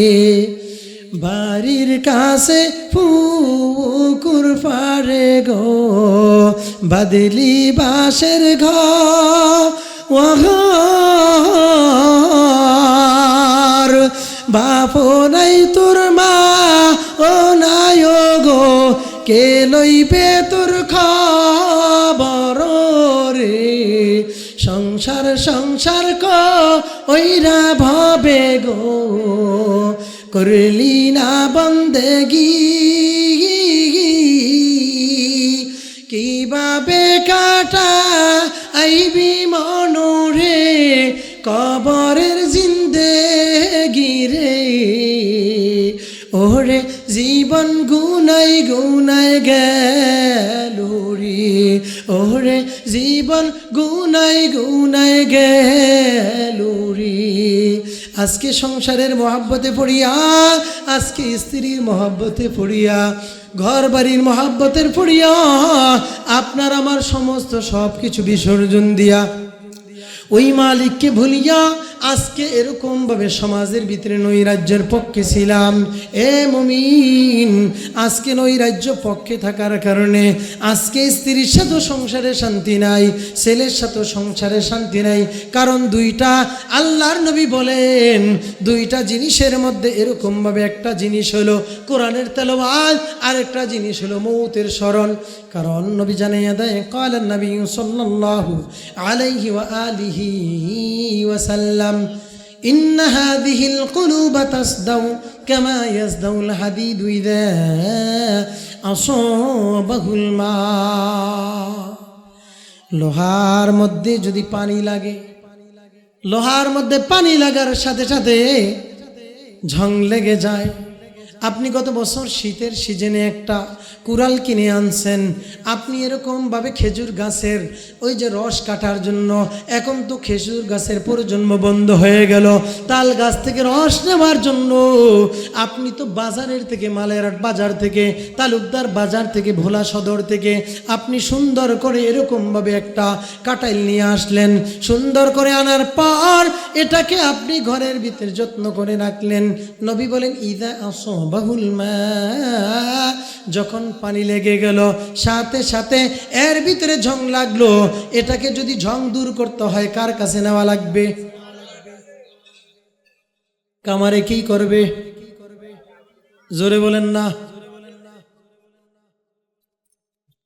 বাড়ির কাছে পুকুর পাড়ে গো বাদলি বাঁশের ঘর, বাপ নাই তোর মা ও নাই গো, কে লইবে তোর খবর রে। সংসার সংসার কইরা ভাবে গো, করলি না বন্দেগি, কিভাবে কাটা আইবি মনরে কবরের জিন্দেগি রে, ওরে জীবন গুনায় গুনায় গেল রে, ওরে জীবন গুনায় গুনায় গেল রে। আজকে সংসারের মহাব্বতে পড়িয়া, আজকে স্ত্রীর মহাব্বতে পড়িয়া, ঘর বাড়ির মহাব্বতের পড়িয়া আপনার আমার সমস্ত সব কিছু বিসর্জন দিয়া ওই মালিককে ভুলিয়া আজকে এরকম ভাবে সমাজের ভিতরে নৈরাজ্যের পক্ষে ছিলাম। এ মুমিন, আজকে নৈরাজ্য পক্ষে থাকার কারণে আজকে স্ত্রীর সাথে সংসারে শান্তি নাই, ছেলের সাথে সংসারে শান্তি নাই। কারণ দুইটা, আল্লাহর নবী বলেন দুইটা জিনিসের মধ্যে এরকম ভাবে একটা জিনিস হলো কোরআনের তেলাওয়াত, আর একটা জিনিস হলো মৌতের স্মরণ। কারণ নবী জানাইয়া দেয়, ক্বালা নবী সাল্লাল্লাহু আলাইহি ওয়া আলিহি ওয়াসাল্লাম, ইন্না হাযিহিল কুলুবা তাসদাউ কামা ইয়াসদাউল হাদিদু ইযা আসাবাহুল মা। লোহার মধ্যে যদি পানি লাগে, লোহার মধ্যে পানি লাগার সাথে সাথে ঝং লেগে যায়। আপনি গত বছর শীতের সিজনে একটা কুড়াল কিনে আনছেন, আপনি এরকমভাবে খেজুর গাছের ওই যে রস কাটার জন্য, এখন তো খেজুর গাছের প্রজন্ম বন্ধ হয়ে গেল, তাল গাছ থেকে রস নেওয়ার জন্য আপনি তো বাজারের থেকে, মালেরহাট বাজার থেকে, তালুকদার বাজার থেকে, ভোলা সদর থেকে আপনি সুন্দর করে এরকমভাবে একটা কাটাইল নিয়ে আসলেন। সুন্দর করে আনার পর এটাকে আপনি ঘরের ভিতরে যত্ন করে রাখলেন। নবী বলেন ইদা আসাবাহুল মা, যখন পানি লেগে গেল সাথে সাথে এর ভিতরে ঝং লাগলো, এটাকে যদি ঝং দূর করতে হয় কার কাছে নেওয়া লাগবে? কামারে কি করবে? জোরে বলেন না।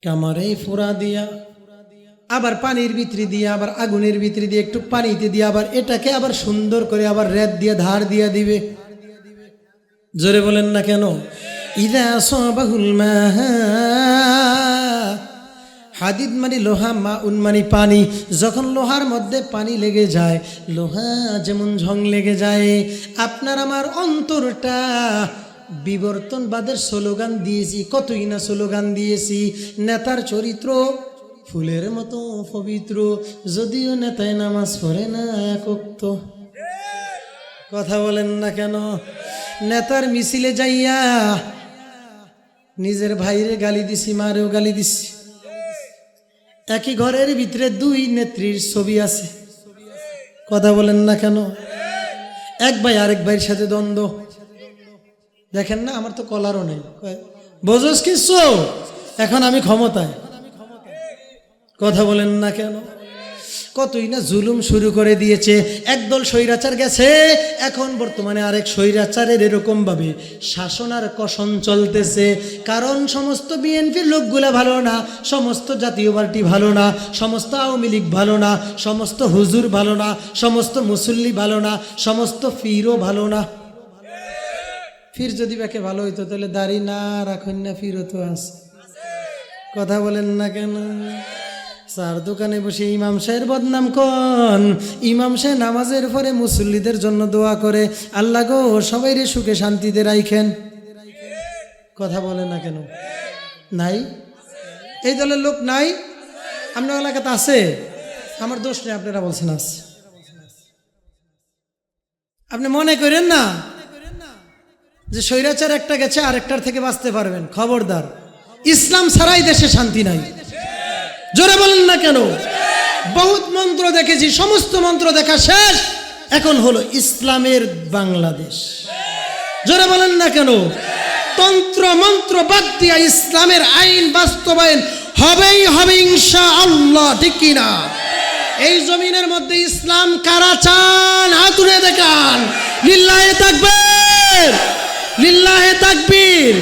কামারে ফোড়া দিয়া, আবার পানির ভিতরে দিয়ে, আবার আগুনের ভিতরে দিয়ে, একটু পানিতে দিয়ে, আবার এটাকে আবার সুন্দর করে আবার রেত দিয়ে ধার দিয়ে দিবে। জোরে বলেন না কেন? ইদা আসাবাহুল মা, হাদিদ মানে লোহা, মা উন মানে পানি। যখন লোহার মধ্যে পানি লেগে যায়, লোহা যেমন ঝং লেগে যায়, আপনার আমার অন্তরটা বিবর্তনবাদের স্লোগান দিয়েছি, কতই না স্লোগান দিয়েছি। নেতার চরিত্র ফুলের মতো পবিত্র, যদিও নেতায় নামাজ পড়ে না এক ওয়াক্ত। কথা বলেন না কেন? নেতার মিছিলে যাইয়া নিজের ভাইরে গালি দিছি, মারেও গালি দিছি। একই ঘরের ভিতরে দুই নেত্রীর ছবি আছে। কথা বলেন না কেন? এক ভাই আরেক ভাইয়ের সাথে দ্বন্দ্ব। দেখেন না, আমার তো কলারও নেই, বোঝস কিছু, এখন আমি ক্ষমতায়। কথা বলেন না কেন? কতই না জুলুম শুরু করে দিয়েছে। একদল স্বৈরাচার গেছে, এখন বর্তমানে আরেক স্বৈরাচারের এরকম ভাবে শাসন আর কষণ চলতেছে। কারণ সমস্ত বিএনপির লোকগুলা ভালো না, সমস্ত জাতীয় পার্টি ভালো না, সমস্ত আওয়ামী লীগ ভালো না, সমস্ত হুজুর ভালো না, সমস্ত মুসল্লি ভালো না, সমস্ত ফিরও ভালো না। ফির যদি ব্যাকে ভালো হইতো তাহলে দাড়ি না রাখুন না, ফিরও তো আছে। কথা বলেন না কেন? চার দোকানে বসে ইমাম সাহেবের বদনাম কন। ইমাম সাহেব নামাজের পরে মুসল্লিদের জন্য দোয়া করে, আল্লাহ গো সবাই রে সুখে শান্তিতে রাখেন। কথা বলে না কেন? নাই? এই দলের লোক নাই? আপনার এলাকাতে আছে? আমার দোষ নেই, আপনারা বলছেন আছে। আপনি মনে করেন না যে স্বৈরাচার একটা গেছে আরেকটার থেকে বাঁচতে পারবেন। খবরদার, ইসলাম ছাড়াই দেশে শান্তি নাই। জোরে বলেন না কেন? বহুত মন্ত্র দেখেছি, সমস্ত মন্ত্র দেখা শেষ, এখন হলো ইসলামের বাংলাদেশ। জোরে বলেন না কেন? তন্ত্র মন্ত্র বাদ দিয়া ইসলামের আইন বাস্তবায়ন হবেই হবে ইনশাআল্লাহ, ঠিক কিনা? এই জমিনের মধ্যে ইসলাম কারা চান? হাত তুলে দেখান। লিল্লাহে তাকবীর, লিল্লাহে তাকবীর।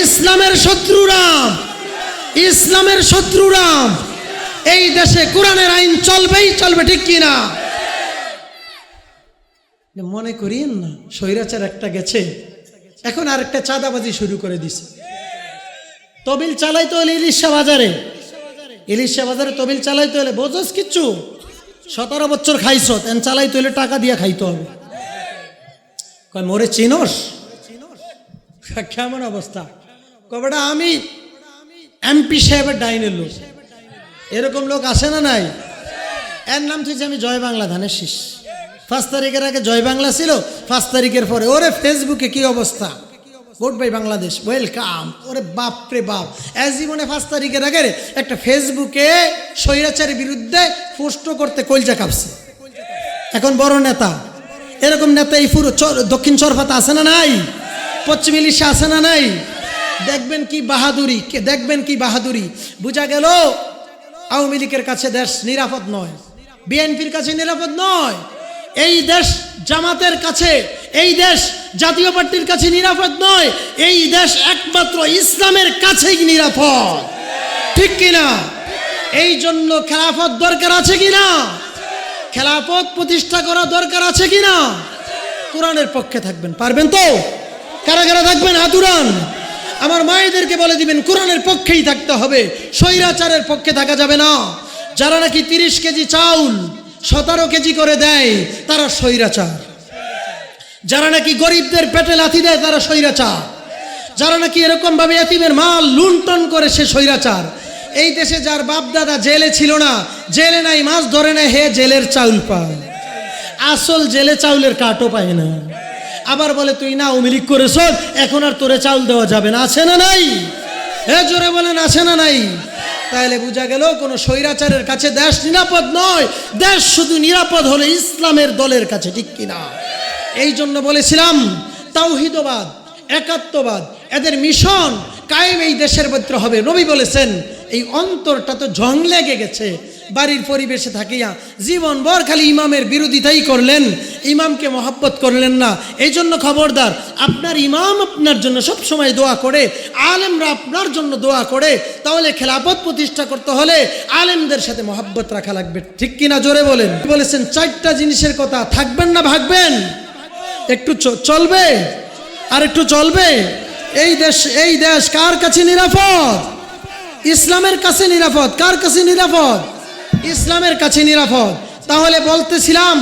ইসলামের শত্রুরা, ইসলামের শত্রুরা এই দেশে কোরআনের আইন চলবেই চলবে, ঠিক কিনা? মনে করিন না স্বৈরাচার একটা গেছে, এখন আরেকটা চাঁদাবাজি শুরু করে দিছে। তবিল চালাইতে হলে ইলিশা বাজারে, ইলিশা বাজারে তবিল চালাইতে হলে বোঝস কিচ্ছু, 17 বছর খাইছ, এন চালাইতে হলে টাকা দিয়ে খাইতে হবে। কয় মোরে চিনস? কেমন অবস্থা? কবেটা আমি এমপি সাহেবের ডাইনের লোক। এরকম লোক আসে না নাই? এর নাম থেকে আমি জয় বাংলা ধানের শীষ। 5 তারিখের আগে জয় বাংলা ছিল, 5 তারিখের পরে ওরে ফেসবুকে কি অবস্থা, ভোট বাই বাংলাদেশ, ওয়েলকাম। ওরে বাপ রে বাপ, জীবনে 5 তারিখের আগে একটা ফেসবুকে স্বৈরাচারের বিরুদ্ধে পোস্ট করতে কলজা কাঁপছে। এখন বড় নেতা, এরকম নেতা এই পুরো দক্ষিণ চরপাতা আছে না নাই? পশ্চিম ইলিশা আছে না নাই? দেখবেন কি বাহাদুরি, দেখবেন কি বাহাদুরি। বুঝা গেল আওয়ামী লীগের কাছে দেশ নিরাপদ নয়, বিএনপির কাছে নিরাপদ নয়, এই দেশ জামাতের কাছে, এই দেশ জাতীয় পার্টির কাছে নিরাপদ নয়, এই দেশ একমাত্র ইসলামের কাছেই নিরাপদ, ঠিক কিনা? এই জন্য খেলাফত দরকার আছে কিনা? খেলাফত প্রতিষ্ঠা করা দরকার আছে কিনা? কোরআনের পক্ষে থাকবেন, পারবেন তো? কারা কারা থাকবেন? হাত উড়ান। আমার মায়েদেরকে বলে দিবেন কোরআনের পক্ষেই থাকতে হবে, স্বৈরাচারের পক্ষে থাকা যাবে না। যারা নাকি 30 কেজি চাউল 17 কেজি করে দেয় তারা স্বৈরাচার, যারা নাকি গরিবদের পেটে লাথি দেয় তারা স্বৈরাচার। যারা নাকি এরকম ভাবে এতিমের মাল লুণ্ঠন করে সে স্বৈরাচার। এই দেশে যার বাপ দাদা জেলে ছিল না, জেলে নাই, মাছ ধরে না, হে জেলের চাউল পায়, আসল জেলে চাউলের কাঠও পায় না। আবার বলে তুই না আওয়ামী লীগ করেছ, এখন আর তোরে চাউল দেওয়া যাবে না। আছে না নাই? এ জোরে বলেন আছে না নাই? তাহলে বোঝা গেল কোন স্বৈরাচারের কাছে দেশ নিরাপদ নয়, দেশ শুধু নিরাপদ হলে ইসলামের দলের কাছে, ঠিক কিনা? এই জন্য বলেছিলাম তাওহীদবাদ, একাত্মবাদ, এদের মিশন কায়েম এই দেশের ভিতরে হবে। নবী বলেছেন এই অন্তরটা তো জং লেগে গেছে, বাড়ির পরিবেশে থাকিয়া জীবনভর খালি ইমামের বিরোধিতাই করলেন, ইমামকে মহব্বত করলেন না। এই জন্য খবরদার, আপনার ইমাম আপনার জন্য সব সময় দোয়া করে, আলেমরা আপনার জন্য দোয়া করে, তাহলে খেলাফত প্রতিষ্ঠা করতে হলে আলেমদের সাথে মহব্বত রাখা লাগবে, ঠিক কিনা? জোরে বলেন। বলেছেন 4টা জিনিসের কথা, থাকবেন না ভাগবেন? একটু চলবে আর একটু চলবে। এই দেশ কার কাছে নিরাপদ? ইসলামের কাছে নিরাপদ। কার কাছে নিরাপদ? ইসলামের কাছে নিরাপদ। তাহলে বলতেছিলাম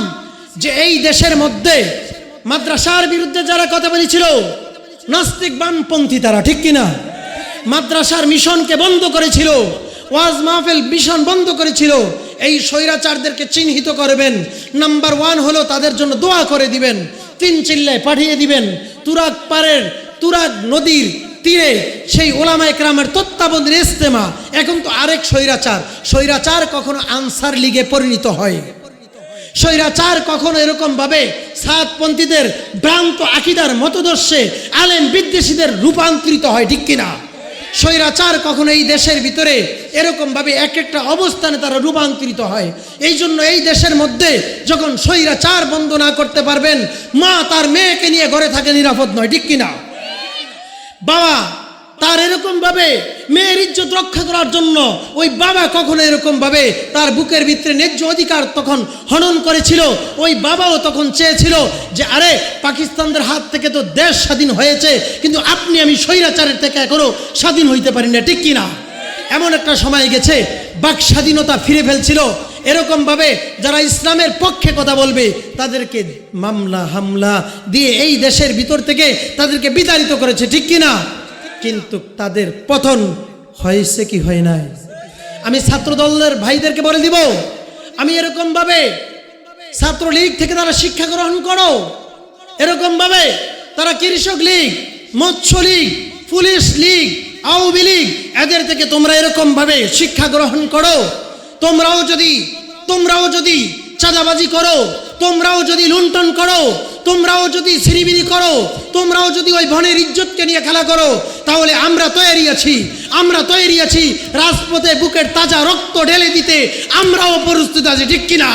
যে এই দেশের মধ্যে মাদ্রাসার বিরুদ্ধে যারা কথা বলেছিল, নাস্তিক বামপন্থী তারা, ঠিক কিনা? মাদ্রাসার মিশনকে বন্ধ করেছিল, ওয়াজ মাহফিল মিশন বন্ধ করেছিল। এই স্বৈরাচারদেরকে চিহ্নিত করবেন। নাম্বার 1 হলো তাদের জন্য দোয়া করে দিবেন, 3 চিল্লায় পাঠিয়ে দিবেন তুরাগ নদীর তীরে সেই ওলামায়ে কেরামের তত্ত্বাবধানে ইজতেমা। এখন তো আরেক স্বৈরাচার কখনো আনসার লীগে পরিণত হয়, স্বৈরাচার কখনো এরকম ভাবে সাতপন্থীদের ভ্রান্ত আকীদার মতদর্শে আলেম বিদ্বেষীদের রূপান্তরিত হয়, ঠিক কিনা? স্বৈরাচার কখনো এই দেশের ভিতরে এরকম ভাবে এক একটা অবস্থানে তারা রূপান্তরিত হয়। এই জন্য এই দেশের মধ্যে যখন স্বৈরাচার বন্ধ না করতে পারবেন, মা তার মেয়েকে নিয়ে ঘরে থাকে নিরাপদ নয়, ঠিক কিনা? বাবা তার এরকম ভাবে মেয়ের ইজ্জত রক্ষা করার জন্য ওই বাবা কখনো এরকম ভাবে তার বুকের ভিতরে ন্যায্য অধিকার তখন হনন করেছিল। ওই বাবাও তখন চেয়েছিল যে আরে পাকিস্তানদের হাত থেকে তো দেশ স্বাধীন হয়েছে, কিন্তু আপনি আমি স্বৈরাচারের থেকে এখনো স্বাধীন হইতে পারি না, ঠিক কিনা? এমন একটা সময় গেছে বাক স্বাধীনতা ফিরে ফেলছিল। এরকম ভাবে যারা ইসলামের পক্ষে কথা বলবে তাদেরকে মামলা হামলা দিয়ে এই দেশের ভিতর থেকে তাদেরকে বিতাড়িত করেছে, ঠিক কিনা? কিন্তু তাদের পতন হয়েছে কি হয় নাই? আমি ছাত্র দলের ভাইদেরকে বলে দিব, আমি এরকম ভাবে ছাত্রলীগ থেকে তারা শিক্ষা গ্রহণ করো, এরকম ভাবে তারা কৃষক লীগ, মৎস্য লীগ, পুলিশ লীগ, আওয়ামী লীগ, এদের থেকে তোমরা এরকম ভাবে শিক্ষা গ্রহণ করো। তোমরাও যদি চাঁদাবাজি করো, তোমরাও যদি লুণ্ঠন করো, তোমরাও যদি ছিনিমিনি করো, তোমরাও যদি ওই বনের ইজ্জতকে নিয়ে খেলা করো, তাহলে আমরা তৈরি আছি রাজপথে বুকের তাজা রক্ত ঢেলে দিতে। আমরাও প্রস্তুত আছি, ঠিক কিনা?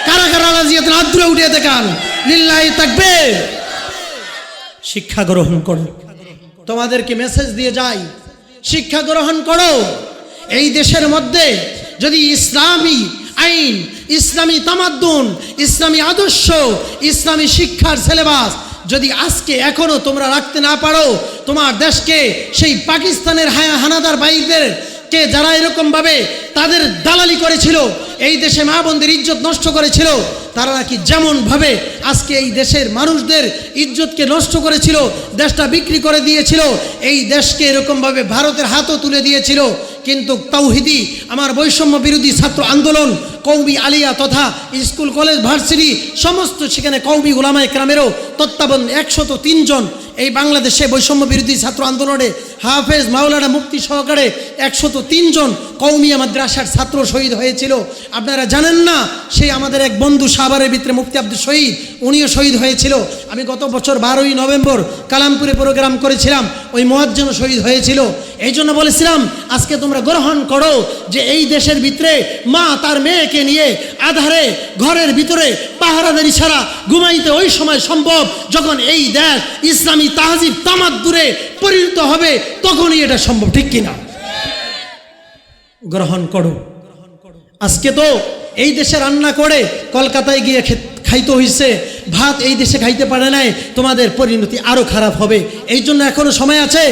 কারা কারা রাজি আছেন হাত তুলে উঠিয়ে দেখান। লিল্লাহি তাকবীর। শিক্ষা গ্রহণ করো, তোমাদেরকে মেসেজ দিয়ে যাই, শিক্ষা গ্রহণ করো। এই দেশের মধ্যে যদি ইসলামী আইন, ইসলামী তামাদ্দুন, ইসলামী আদর্শ, ইসলামী শিক্ষার সিলেবাস যদি আজকে এখনো তোমরা রাখতে না পারো, তোমার দেশকে সেই পাকিস্তানের হানাদার বাইরদেরকে যারা এরকম ভাবে তাদের দালালি করেছিল, এই দেশে মা বোনদের ইজ্জত নষ্ট করেছিল, তারা নাকি যেমন ভাবে আজকে এই দেশের মানুষদের ইজ্জতকে নষ্ট করেছিল, দেশটা বিক্রি করে দিয়েছিল, এই দেশকে এরকম ভাবে ভারতের হাতও তুলে দিয়েছিল। কিন্তু তাওহীদি আমার বৈষম্য বিরোধী ছাত্র আন্দোলন, কওমি আলিয়া তথা স্কুল কলেজ ভার্সিটি সমস্ত সেখানে কওমি উলামায়ে কেরামেরও তত্ত্বাবধানে 103 জন এই বাংলাদেশে বৈষম্য বিরোধী ছাত্র আন্দোলনে হাফেজ মাওলানা মুফতি সহকারে 103 জন কওমিয়া মাদ্রাসার ছাত্র শহীদ হয়েছিল। আপনারা জানেন না, সেই আমাদের এক বন্ধু সাভারের ভিতরে মুফতি আব্দুল শহীদ, উনিও শহীদ হয়েছিল। আমি গত বছর 12ই নভেম্বর কালামপুরে প্রোগ্রাম করেছিলাম, ওই মুয়াজ্জিনও শহীদ হয়েছিল। এই জন্য বলেছিলাম আজকে তোমরা গ্রহণ করো যে এই দেশের ভিতরে মা তার মেয়েকে নিয়ে আধারে ঘরের ভিতরে পাহারাদারি ছাড়া ঘুমাইতে ওই সময় সম্ভব যখন এই দেশ ইসলামী তাহজিব তামাদ্দুরে পরিণত হবে, তখনই এটা সম্ভব, ঠিক কিনা? গ্রহণ করো। আজকে তো এই দেশে রান্না করে কলকাতায় গিয়ে খাইতে হইছে, ভাত এই দেশে খাইতে পারে নাই, তোমাদের পরিণতি আরো খারাপ হবে। এই জন্য এখনো সময় আছে,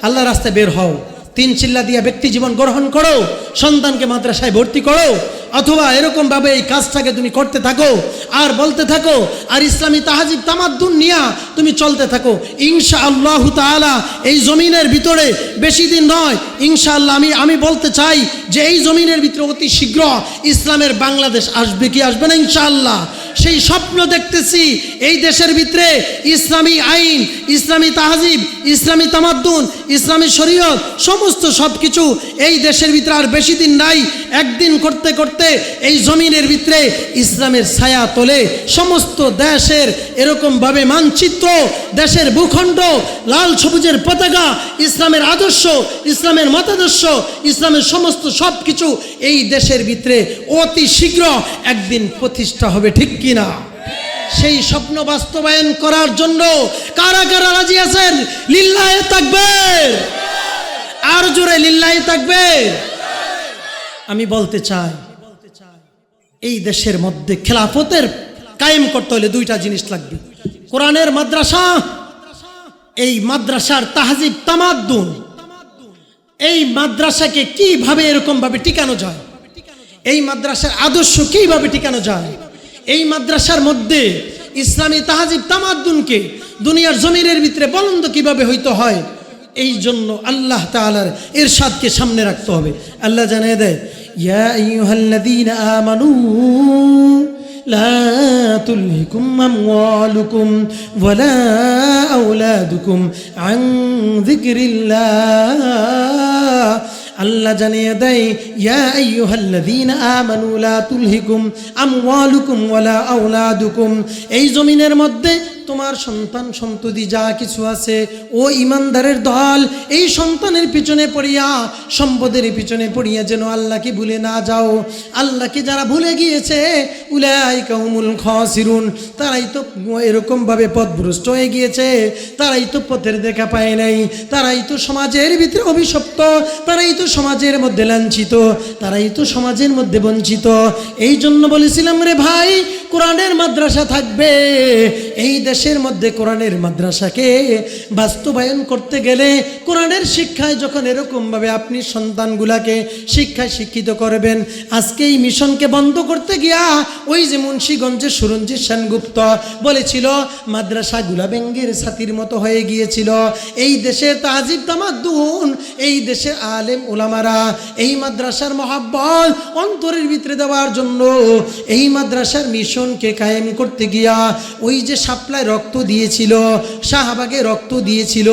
আল্লাহর রাস্তায় বের হও, তিন চিল্লা দিয়া ব্যক্তি জীবন গ্রহণ করো, সন্তানকে মাদ্রাসায় ভর্তি করো, অথবা এরকম ভাবে এই কাজটাকে তুমি করতে থাকো আর বলতে থাকো, আর ইসলামী তাহাজিব তামাদ্দুন নিয়া তুমি চলতে থাকো। ইনশাআল্লাহু তাআলা এই জমিনের ভিতরে বেশি দিন নয়, ইনশাআল্লাহ আমি বলতে চাই যে এই জমিনের ভিতরে অতি শীঘ্র ইসলামের বাংলাদেশ আসবে। কি আসবে না? ইনশাআল্লাহ সেই স্বপ্ন দেখতেছি। এই দেশের ভিতরে ইসলামী আইন, ইসলামী তাহাজিব, ইসলামী তামাদ্দুন, ইসলামী শরীয়ত সমস্ত সব কিছু এই দেশের ভিতরে আর বেশি দিন নাই। একদিন করতে করতে এই জমিনের ভিতরে ইসলামের ছায়া তোলে সমস্ত দেশের এরকমভাবে মানচিত্র, দেশের ভূখণ্ড, লাল সবুজের পতাকা, ইসলামের আদর্শ, ইসলামের মতাদর্শ, ইসলামের সমস্ত সব কিছু এই দেশের ভিতরে অতি শীঘ্র একদিন প্রতিষ্ঠা হবে। ঠিক কিনা? সেই স্বপ্ন বাস্তবায়ন করার জন্য কারা কারা রাজি আছেন? লিল্লাহে তাকবীর, আর জোরে লিল্লাহে তাকবীর। আমি বলতে চাই এই দেশের মধ্যে খেলাফতের কায়েম করতে হলে দুইটা জিনিস লাগবে, কোরআনের মাদ্রাসা, এই মাদ্রাসার তাহজিব তামাদ্দুন। এই মাদ্রাসাকে কিভাবে এরকম ভাবে টিকানো যায়, এই মাদ্রাসার আদর্শ কিভাবে টিকানো যায়, এই মাদ্রাসার মধ্যে ইসলামী তাহজিব তামাদ্দুনকে দুনিয়ার জমিনের ভিতরে বলন্দ কিভাবে হইতে হয়, এই জন্য আল্লাহ তাআলার ইরশাদকে সামনে রাখতে হবে। আল্লাহ জানিয়ে দেয়, ইয়া আইয়ুহাল্লাযীনা আমানু লা তুলহিকুম আমওয়ালুকুম ওয়ালা আওলাদুকুম আন যিকরিল্লাহ। আল্লাহ জানিয়ে দেয়, ইয়া আইয়ুহাল্লাযীনা আমানু লা তুলহিকুম আমওয়ালুকুম ওয়ালা আওলাদুকুম। এই জমিনের মধ্যে তোমার সন্তান সন্ততি যা কিছু আছে, ও ইমানদারের দল, এই সন্তানের পিছনে পড়িয়া, সম্পদের পিছনে পড়িয়া যেন আল্লাহকে ভুলে না যাও। আল্লাহকে যারা ভুলে গিয়েছে উলাইকা হুমুল খাসিরুন, তারাই তো এরকমভাবে পথভ্রষ্ট হয়ে গিয়েছে, তারাই তো পথের দেখা পায় নাই, তারাই তো সমাজের ভিতরে অভিশপ্ত, তারাই তো সমাজের মধ্যে লাঞ্ছিত, তারাই তো সমাজের মধ্যে বঞ্চিত। এই জন্য বলেছিলাম রে ভাই, কোরআনের মাদ্রাসা থাকবে। এই দেশের মধ্যে কোরআনের মাদ্রাসাকে বাস্তবায়ন করতে গেলে, কোরআনের শিক্ষায় যখন এরকমভাবে আপনি সন্তানগুলাকে শিক্ষায় শিক্ষিত করবেন, আজকে এই মিশনকে বন্ধ করতে গিয়া ওই যে মুন্সিগঞ্জের সুরঞ্জিত সেনগুপ্ত বলেছিল মাদ্রাসাগুলা ব্যাঙ্গের ছাতির মতো হয়ে গিয়েছিল। এই দেশের তাহজিব তামাদ্দুন, এই দেশের আলেম ওলামারা এই মাদ্রাসার মহাব্বত অন্তরের ভিতরে দেওয়ার জন্য এই মাদ্রাসার মিশনকে কায়েম করতে গিয়া ওই যে সাপ্লাই রক্ত দিয়েছিল, শাহবাগে রক্ত দিয়েছিল,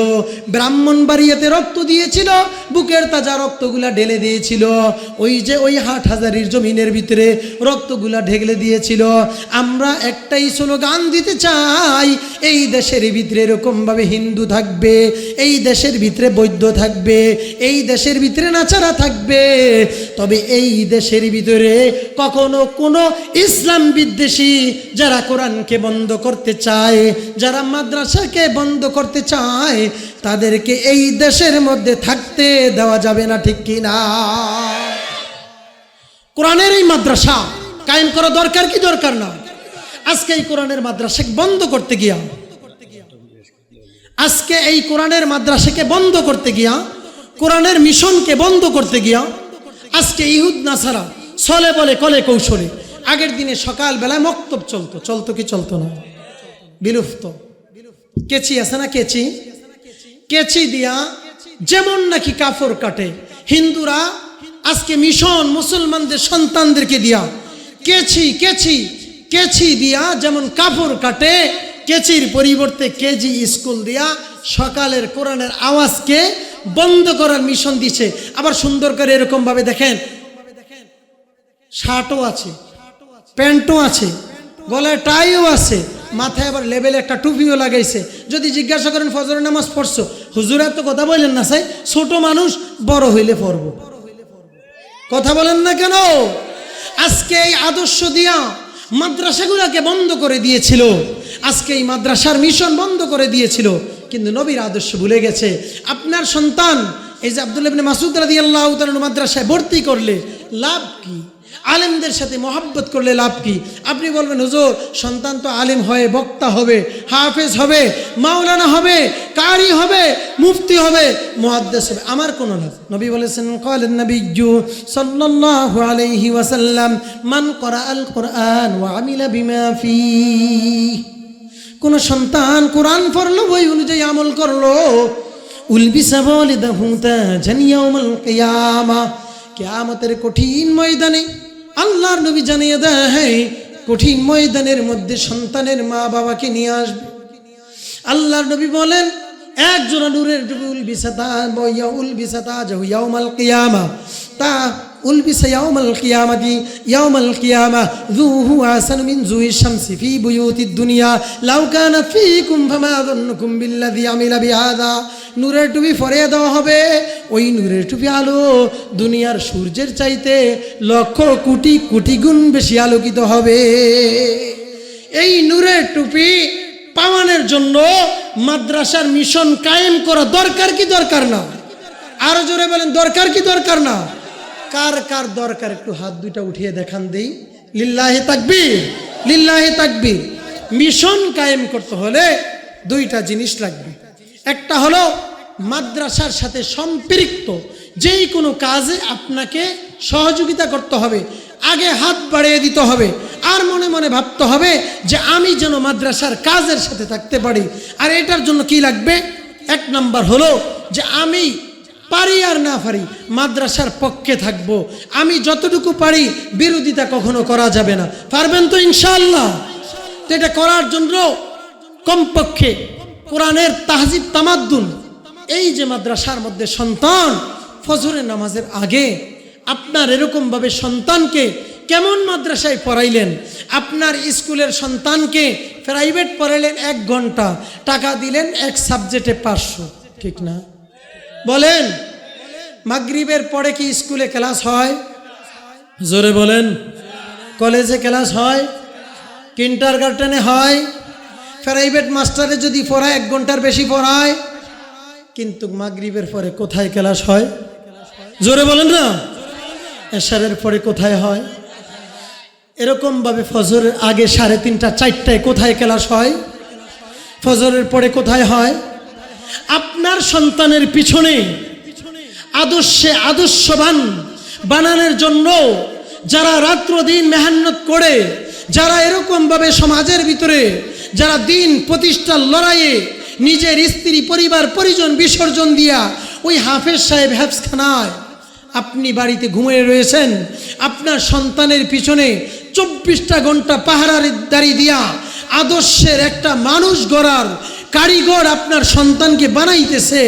ব্রাহ্মণবাড়িয়াতে রক্ত দিয়েছিল, বুকের তাজা রক্তগুলা ঢেলে দিয়েছিল, ওই যে ওই হাটহাজারির জমিনের ভিতরে রক্তগুলা ঢেলে দিয়েছিল। আমরা একটাই স্লোগান দিতে চাই, এই দেশের ভিতরে এরকমভাবে হিন্দু থাকবে, এই দেশের ভিতরে বৌদ্ধ থাকবে, এই দেশের ভিতরে নাচারা থাকবে, তবে এই দেশের ভিতরে কখনো কোনো ইসলাম বিদ্বেষী যারা কোরআনকে বন্ধ করতে চায়, যারা মাদ্রাসাকে বন্ধ করতে চায়, তাদেরকে এই দেশের মধ্যে থাকতে দেওয়া যাবে না। ঠিক কি না? কোরআনের এই মাদ্রাসা কায়েম করা দরকার কি দরকার না? আজকে এই কোরআনের মাদ্রাসাকে বন্ধ করতে গিয়া, আজকে এই কোরআনের মাদ্রাসাকে বন্ধ করতে গিয়া, কোরআনের মিশনকে বন্ধ করতে গিয়া আজকে ইহুদ নাসারা ছলে বলে কলে কৌশলে, আগের দিনে সকাল বেলায় মক্তব চলতো কি চলতো না? বিলুপ্ত। কেচি আছে না, কেচি দিয়া যেমন নাকি কাপড় কাটে হিন্দুরা, আজকে মিশন মুসলমানদের সন্তানদেরকে দিয়া কেচি দিয়া যেমন কাপড় কাটে, কেচির পরিবর্তে কেজি স্কুল দিয়া সকালের কোরআনের আওয়াজকে বন্ধ করার মিশন দিছে। আবার সুন্দর করে এরকম ভাবে দেখেন, শার্টও আছে, প্যান্টও আছে, গলায় টাইও আছে, মাথায় আবার লেভেলে একটা টুপিও লাগাইছে। যদি জিজ্ঞাসা করেন ফজরের নামাজ পড়ছো, হুজুর এত কথা বললেন না সাই, ছোট মানুষ, বড় হইলে পড়ব। কথা বলেন না কেন? আজকে এই আদর্শ দিয়া মাদ্রাসাগুলোকে বন্ধ করে দিয়েছিল, আজকে এই মাদ্রাসার মিশন বন্ধ করে দিয়েছিল, কিন্তু নবীর আদর্শ ভুলে গেছে। আপনার সন্তান এই যে আব্দুল্লাহ ইবনে মাসউদ রাদিয়াল্লাহু তাআলা মাদ্রাসায় ভর্তি করলে লাভ কি? আলেমদের সাথে মহব্বত করলে লাভ কি? আপনি বলবেন হুজুর সন্তান তো আলেম হয়ে বক্তা হবে, হাফেজ হবে, মাওলানা হবে, কারি হবে, মুফতি হবে, মুহাদ্দিস হবে, আমার কোনো লাভ। নবী বলেছেন ক্বালান নবিয়্যু সাল্লাল্লাহু আলাইহি ওয়াসাল্লাম মান ক্বারাআল কুরআন ওয়া আমিলা বিমা ফীহি, কোন সন্তান কোরআন পড়লো, বই অনুযায়ী আমল করলো, উলবিসা ওয়ালিদাহু তাজান ইয়াউমাল কিয়ামা, কিয়ামতের কঠিন ময়দানে আল্লাহর নবী জানিয়ে দেয় কঠিন ময়দানের মধ্যে সন্তানের মা বাবাকে নিয়ে আসবে। আল্লাহর নবী বলেন একজন নূরের টুপি উলবিসা তাজাহু ইয়াউমাল কিয়ামা, তা উলবিসা ইয়াউমাল কিয়ামাতি ইয়াউমাল কিয়ামা যুহু আসান মিন যুহি শামসি ফি বুয়ুতিদ দুনিয়া লাউ কানা ফীকুম ফামা যান্নুকুম বিল্লাযী আমিলা বিহাযা, নূরের টুপি পরিয়ে দেওয়া হবে, ওই নূরের টুপি আলো দুনিয়ার সূর্যের চাইতে লক্ষ কোটি কোটি গুণ বেশি আলোকিত হবে। এই নূরের টুপি পাওয়ানোর জন্য মাদ্রাসার মিশন কায়েম করা দরকার কি দরকার না? আরো জোরে বলেন দরকার কি দরকার না? কার কার দরকার একটু হাত দুইটা উঠিয়ে দেখান দেই। লিল্লাহি তাকবীর, লিল্লাহি তাকবীর। মিশন কায়েম করতে হলে দুইটা জিনিস লাগবে। একটা হলো মাদ্রাসার সাথে সম্পৃক্ত যেই কোনো কাজে আপনাকে সহযোগিতা করতে হবে, আগে হাত বাড়িয়ে দিতে হবে, আর মনে মনে ভাবতে হবে যে আমি যেন মাদ্রাসার কাজের সাথে থাকতে পারি। আর এটার জন্য কি লাগবে? এক নাম্বার হলো যে আমি পারি আর না পারি মাদ্রাসার পক্ষে থাকবো, আমি যতটুকু পারি বিরোধিতা কখনো করা যাবে না। পারবেন তো ইনশাআল্লাহ? তো এটা করার জন্য কমপক্ষে কোরআনের তাহজিব তামাদ্দুন, এই যে মাদ্রাসার মধ্যে সন্তান ফজরের নামাজের আগে আপনার এরকমভাবে সন্তানকে কেমন মাদ্রাসায় পড়াইলেন, আপনার স্কুলের সন্তানকে প্রাইভেট পড়াইলেন 1 ঘন্টা, টাকা দিলেন এক সাবজেক্টে 500, ঠিক না? বলেন মাগরিবের পরে কি স্কুলে ক্লাস হয়? জোরে বলেন। কলেজে ক্লাস হয়, কিন্ডারগার্টেনে হয়, প্রাইভেট মাস্টারে যদি পড়ায় 1 ঘন্টার বেশি পড়ায়, কিন্তু মাগরিবের পরে কোথায় ক্লাস হয়? জোরে বলেন না। এশারের পরে কোথায় হয়? এরকমভাবে ফজরের আগে 3:30 4টায় কোথায় ক্লাস হয়? ফজরের পরে কোথায় হয়? আপনার সন্তানের পিছনে আদর্শে আদর্শবান বানানোর জন্য যারা রাত্র দিন মেহনত করে, যারা এরকমভাবে সমাজের ভিতরে যারা দিন প্রতিষ্ঠার লড়াইয়ে নিজের স্ত্রী পরিবার পরিজন বিসর্জন দিয়া ওই হাফেজ সাহেব হেফজখানায় আপনি বাড়িতে ঘুমিয়ে রয়েছেন, আপনার সন্তানের পিছনে 24টা ঘন্টা পাহারাদারি দিয়া আদর্শের একটা মানুষ গড়ার কারিগর আপনার সন্তানকে বানাইতেছে,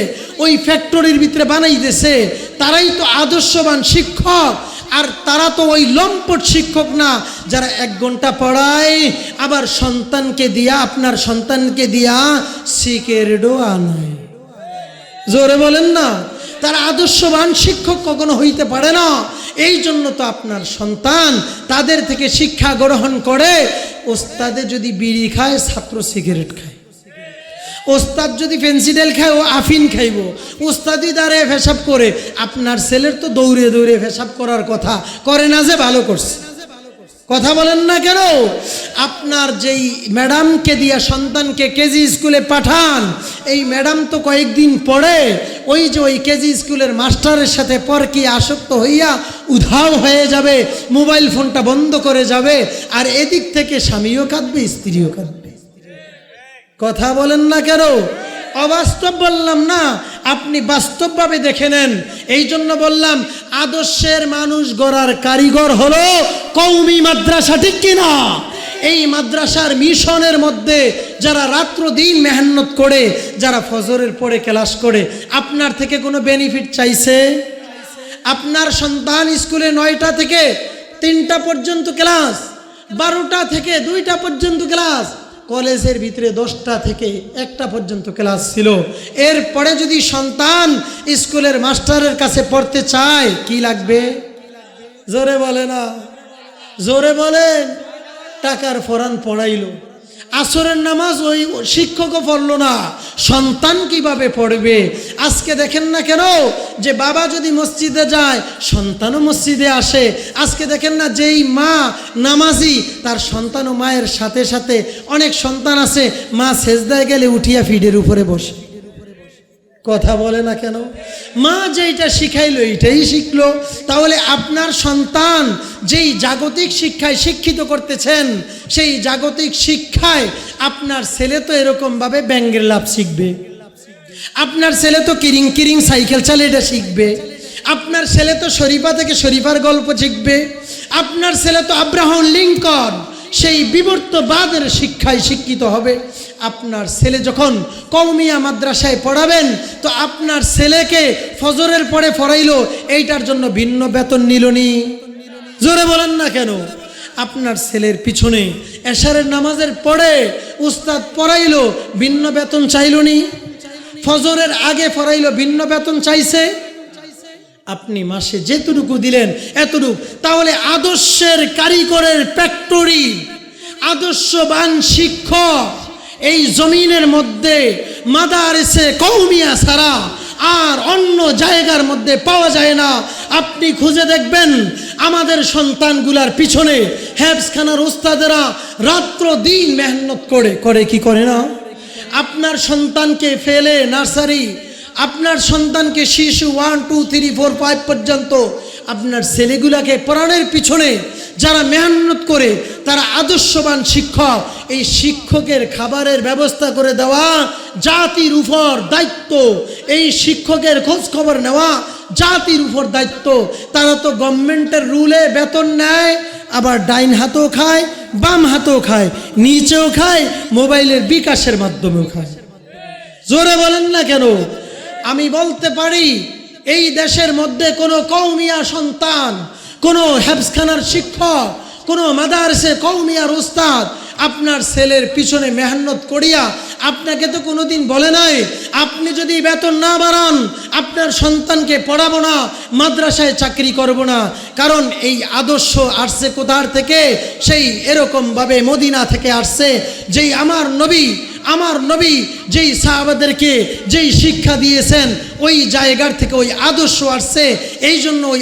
ওই ফ্যাক্টরির ভিতরে বানাইতেছে, তারাই তো আদর্শবান শিক্ষক। আর তারা তো ওই লম্পট শিক্ষক না যারা 1 ঘন্টা পড়ায় আবার সন্তানকে দিয়া, আপনার সন্তানকে দিয়া সিগারেটও আনায়। জোরে বলেন না। তারা আদর্শবান শিক্ষক কখনো হইতে পারে না। এই জন্য তো আপনার সন্তান তাদের থেকে শিক্ষা গ্রহণ করে। ওস্তাদে যদি বিড়ি খায়, ছাত্র সিগারেট খায়। ওস্তাদ যদি ফেন্সিডেল খায়, ও আফিন খাইব। ওস্তাদি দাঁড়িয়ে পেশাব করে, আপনার ছেলের তো দৌড়ে দৌড়ে পেশাব করার কথা, করে না যে ভালো করছে। কথা বলেন না কেন? আপনার যেই ম্যাডামকে দিয়া সন্তানকে কেজি স্কুলে পাঠান, এই ম্যাডাম তো কয়েকদিন পরে ওই যে ওই কেজি স্কুলের মাস্টারের সাথে পরকীয়া আসক্ত হইয়া উধাও হয়ে যাবে, মোবাইল ফোনটা বন্ধ করে যাবে, আর এদিক থেকে স্বামীও কাঁদবে, স্ত্রীও কাঁদবে। কথা বলেন না কেন? অবাস্তব বললাম না, আপনি বাস্তবভাবে দেখে নেন। এই জন্য বললাম আদর্শের মানুষ গড়ার কারিগর হলো কওমি মাদ্রাসা, ঠিক কিনা? এই মাদ্রাসার মিশনের মধ্যে যারা রাত্র দিন মেহনত করে, যারা ফজরের পরে ক্লাস করে, আপনার থেকে কোনো বেনিফিট চাইছে? আপনার সন্তান স্কুলে 9টা থেকে 3টা পর্যন্ত ক্লাস, 12টা থেকে 2টা পর্যন্ত ক্লাস, কলেজের ভিতরে 10টা থেকে 1টা পর্যন্ত ক্লাস ছিল। এরপরে যদি সন্তান স্কুলের মাস্টারের কাছে পড়তে চায়, কি লাগবে? জোরে বলে না, জোরে বলেন। টাকার ফরান পড়াইলো, আসরের নামাজ ওই শিক্ষকও পড়লো না, সন্তান কিভাবে পড়বে? আজকে দেখেন না কেন যে বাবা যদি মসজিদে যায় সন্তানও মসজিদে আসে। আজকে দেখেন না যেই মা নামাজি তার সন্তানও মায়ের সাথে সাথে, অনেক সন্তান আছে মা সেজদায় গেলে উঠিয়া ফিডের উপরে বসে। কথা বলে না কেন? মা যেইটা শিখাইলো এইটাই শিখলো। তাহলে আপনার সন্তান যেই জাগতিক শিক্ষায় শিক্ষিত করতেছেন, সেই জাগতিক শিক্ষায় আপনার ছেলে তো এরকমভাবে ব্যাঙ্গের লাভ শিখবে, আপনার ছেলে তো কিরিং কিরিং সাইকেল চালে এটা শিখবে, আপনার ছেলে তো শরীফা থেকে শরীফার গল্প শিখবে, আপনার ছেলে তো আব্রাহাম লিঙ্কন সেই বিবর্তবাদের শিক্ষায় শিক্ষিত হবে। আপনার ছেলে যখন কওমিয়া মাদ্রাসায় পড়াবেন তো আপনার ছেলেকে ফজরের পরে পড়াইলো, এইটার জন্য ভিন্ন বেতন নিলনি? জোরে বলেন না কেন? আপনার ছেলের পিছনে এশারের নামাজের পরে উস্তাদ পড়াইলো, ভিন্ন বেতন চাইলনি? ফজরের আগে পড়াইলো, ভিন্ন বেতন চাইছে? আপনি মাসে যেটুকু দিলেন এতটুকু। তাহলে আদর্শের কারিগরের ফ্যাক্টরি, আদর্শবান শিক্ষক এই জমিনের মধ্যে মাদারিসে কওমিয়া ছাড়া আর অন্য জায়গার মধ্যে পাওয়া যায় না। আপনি খুঁজে দেখবেন আমাদের সন্তানগুলার পিছনে হেফজখানার উস্তাদেরা রাত্র দিন মেহনত করে কি করে না? আপনার সন্তানকে ফেলে নার্সারি, আপনার সন্তানকে শিশু 1 2 3 4 5 পর্যন্ত আপনার ছেলেগুলাকে পড়ানোর পিছনে যারা মেহনত করে তারা আদর্শবান শিক্ষক। এই শিক্ষকের খাবারের ব্যবস্থা করে দেওয়া জাতির উপর দায়িত্ব, এই শিক্ষকের খোঁজ খবর নেওয়া জাতির উপর দায়িত্ব। তারা তো গভর্নমেন্টের রুলে বেতন নেয়, আবার ডাইন হাতেও খায়, বাম হাতেও খায়, নিচেও খায়, মোবাইলের বিকাশের মাধ্যমেও খায়। জোরে বলেন না কেন? আমি বলতে পারি এই দেশের মধ্যে কোনো কওমিয়া সন্তান, কোনো হেফজখানার শিক্ষক, কোনো মাদারসে কওমিয়ার উস্তাদ আপনার ছেলের পিছনে মেহনত করিয়া আপনাকে তো কোনোদিন বলে নাই আপনি যদি বেতন না বাড়ান আপনার সন্তানকে পড়াবো না, মাদ্রাসায় চাকরি করব না। কারণ এই আদর্শ আসছে কোথার থেকে? সেই এরকমভাবে মদিনা থেকে আসছে। যেই আমার নবী যেই সাহাবাদেরকে যেই শিক্ষা দিয়েছেন ওই জায়গার থেকে ওই আদর্শ আসছে। এই জন্য ওই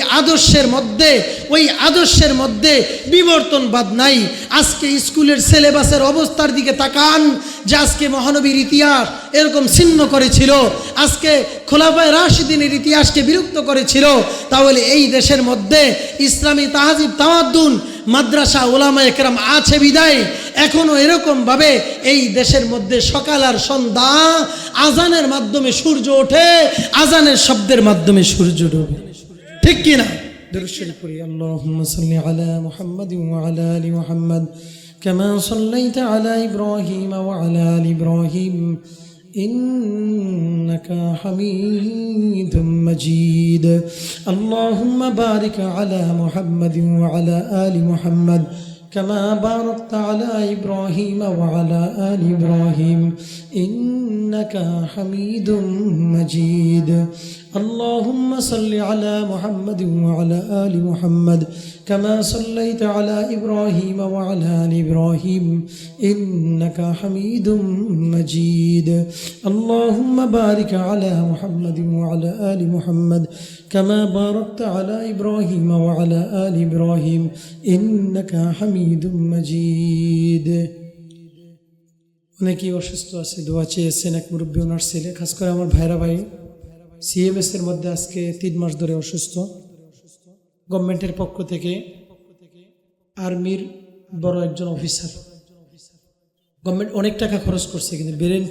আদর্শের মধ্যে বিবর্তনবাদ নাই। আজকে স্কুলের সিলেবাসের অবস্থার দিকে তাকান, যে আজকে মহানবীর ইতিহাস এরকম ছিন্ন করেছিল, আজকে খোলাফায়ে রাশিদিনের ইতিহাসকে বিলুপ্ত করেছিল। তাহলে এই দেশের মধ্যে ইসলামী তাহজিব তামাদ্দুন মাদ্রাসা ওলামায়ে কেরাম আছে বিদায় এখনো এরকমভাবে এই দেশের মধ্যে সকাল আর সন্ধ্যা আজানের মাধ্যমে সূর্য ওঠে, আজানের শব্দের মাধ্যমে সূর্য ডোবে। ঠিক কি না? দরুদ শরীফ পড়ি। আল্লাহুম্মা সাল্লি আলা মুহাম্মাদিন ওয়া আলা আলি মুহাম্মাদ কামা সাল্লাইতা আলা ইব্রাহিম ওয়া আলা আলি ইব্রাহিম ইন্নাকা হামিদুম মাজিদ। আল্লাহুম্মা বারিক আলা মুহাম্মাদিন ওয়া আলা আলি মুহাম্মাদ كما باركت على إبراهيم وعلى آل إبراهيم إنك حميد مجيد. اللهم صل على محمد وعلى آل محمد كما صليت على إبراهيم وعلى آل إبراهيم إنك حميد مجيد. اللهم بارك على محمد وعلى آل محمد كما باركت على إبراهيم وعلى آل إبراهيم إنك حميد مجيد. অনেকেই অসুস্থ আছে, দোয়া চেয়েছেন। এক মুরব্বী ওনার ছেলে, খাস করে আমার ভাই সিএমএস এর মধ্যে আজকে 3 মাস ধরে অসুস্থ। গভর্নমেন্টের পক্ষ থেকে আর্মির বড় একজন অফিসার, গভর্নমেন্ট অনেক টাকা খরচ করছে, কিন্তু ব্রেন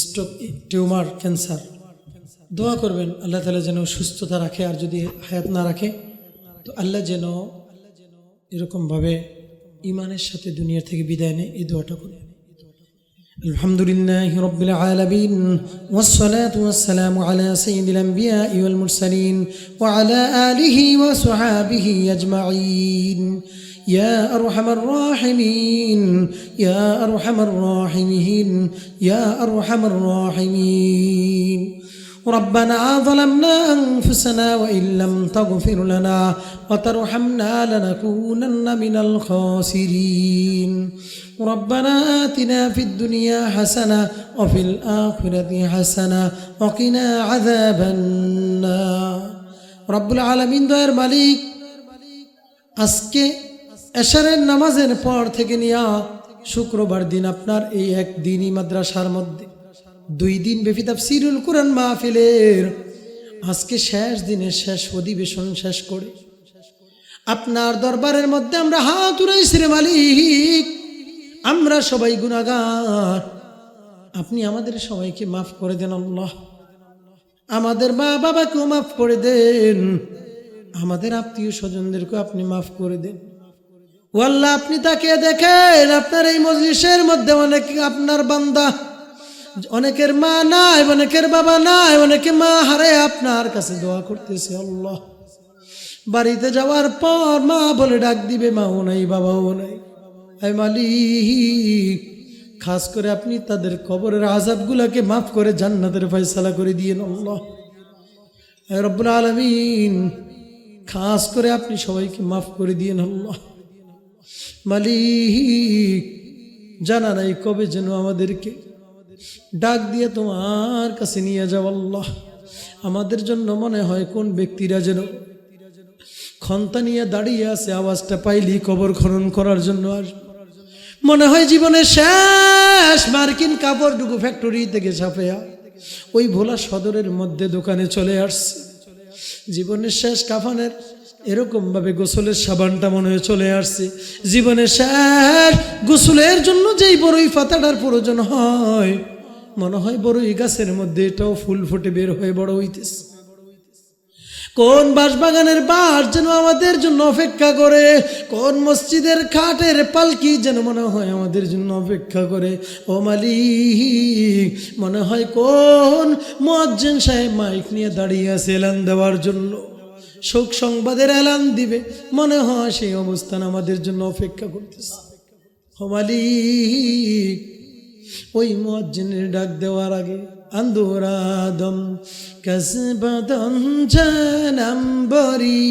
স্ট্রোক, টিউমার, ক্যান্সার। দোয়া করবেন আল্লাহ তাআলা যেন সুস্থতা রাখে, আর যদি হায়াত না রাখে তো আল্লাহ যেন এরকমভাবে ইমানের সাথে দুনিয়া থেকে বিদায় নেয়, এই দোয়াটা করবেন। আলহামদুলিল্লাহি রাব্বিল আলামিন ওয়াসসালাতু ওয়াসসালামু আলা সাইয়্যিদিল আমবিয়াই ওয়াল মুরসালিন ওয়া আলা আলিহি ওয়া সাহবিহি আজমাইন। ইয়া আরহামার রাহিমিন, ইয়া আরহামার রাহিমিন, ইয়া আরহামার রাহিমিন। ربنا ظلمنا أنفسنا وإن لم تغفر لنا وترحمنا لنكونن من الخاسرين. ربنا آتنا في الدنيا حسنة وفي الآخرة حسنة وقنا عذاب النار রব্বুল আলামিন দয়ার মালিক, আজকে এশারের নামাজের পর থেকে নিয়ে শুক্রবার দিন আপনার এই এক দিনই মাদ্রাসার মধ্যে 2 দিন ব্যাপী তাফসীরুল কুরআন মাহফিলের আজকে শেষ দিনের শেষ অধিবেশন শেষ করে আপনার দরবারের মধ্যে আমরা হাত উঠাইছি রে মালিক। আমরা সবাই গুনাহগার, আপনি আমাদের সবাইকে মাফ করে দেন আল্লাহ। আমাদের মা বাবাকেও মাফ করে দেন, আমাদের আত্মীয় স্বজনদেরকেও আপনি মাফ করে দেন। ও আল্লাহ, আপনি তাকে দেখেন, আপনার এই মজলিসের মধ্যে অনেক আপনার বান্দা, অনেকের মা নাই, অনেকের বাবা নাই, অনেকে মা হারে আপনার কাছে দোয়া করতেছে আল্লাহ। বাড়িতে যাওয়ার পর মা বলে ডাক দিবে, মাও নাই বাবাও নাই। আয় মালিক, খাস করে আপনি তাদের কবরের আযাবগুলোকে মাফ করে জান্নাতের ফয়সালা করে দিয়েন আল্লাহ। আয় রব্বুল আলামিন, খাস করে আপনি সবাইকে মাফ করে দিয়েন আল্লাহ। মালিক, জানা নাই কবে যেন আমাদেরকে ডাক দিয়ে তোমার কাছে নিয়ে যাও আল্লাহ। আমাদের জন্য মনে হয় কোন ব্যক্তিরা যেন খন্তা নিয়ে দাঁড়িয়ে আছে, আওয়াজটা পাইলি কবর খনন করার জন্য আসবে। মনে হয় জীবনের শেষ মার্কিন কাপড় ডুগু ফ্যাক্টরি থেকে ছাপেয়া ওই ভোলা সদরের মধ্যে দোকানে চলে আসছে। জীবনের শেষ কাফানের এরকম ভাবে গোসলের সাবানটা মনে হয় চলে আসছে। জীবনের শেষ গোসলের জন্য যেই বড়ই পাতাটার প্রয়োজন হয়, মনে হয় বড়ই গাছের মধ্যে এটাও ফুল ফুটে বের হয়ে বড় হইতেছে। কোন বাঁশবাগানের বাঁশ যেন আমাদের জন্য অপেক্ষা করে, কোন মসজিদের খাটের পালকি যেন মনে হয় আমাদের জন্য অপেক্ষা করে। ও মালিক, মনে হয় কোন মুয়াজ্জিন সাহেব মাইক নিয়ে দাঁড়িয়ে আছে এলান দেওয়ার জন্য, শোক সংবাদের এলান দিবে, মনে হয় সেই অবস্থান আমাদের জন্য অপেক্ষা করতেছে। ও মালিক, ওই মুয়াজ্জিনের ডাক দেওয়ার আগে আন্দোরাদম কসবদম জানাম্বরি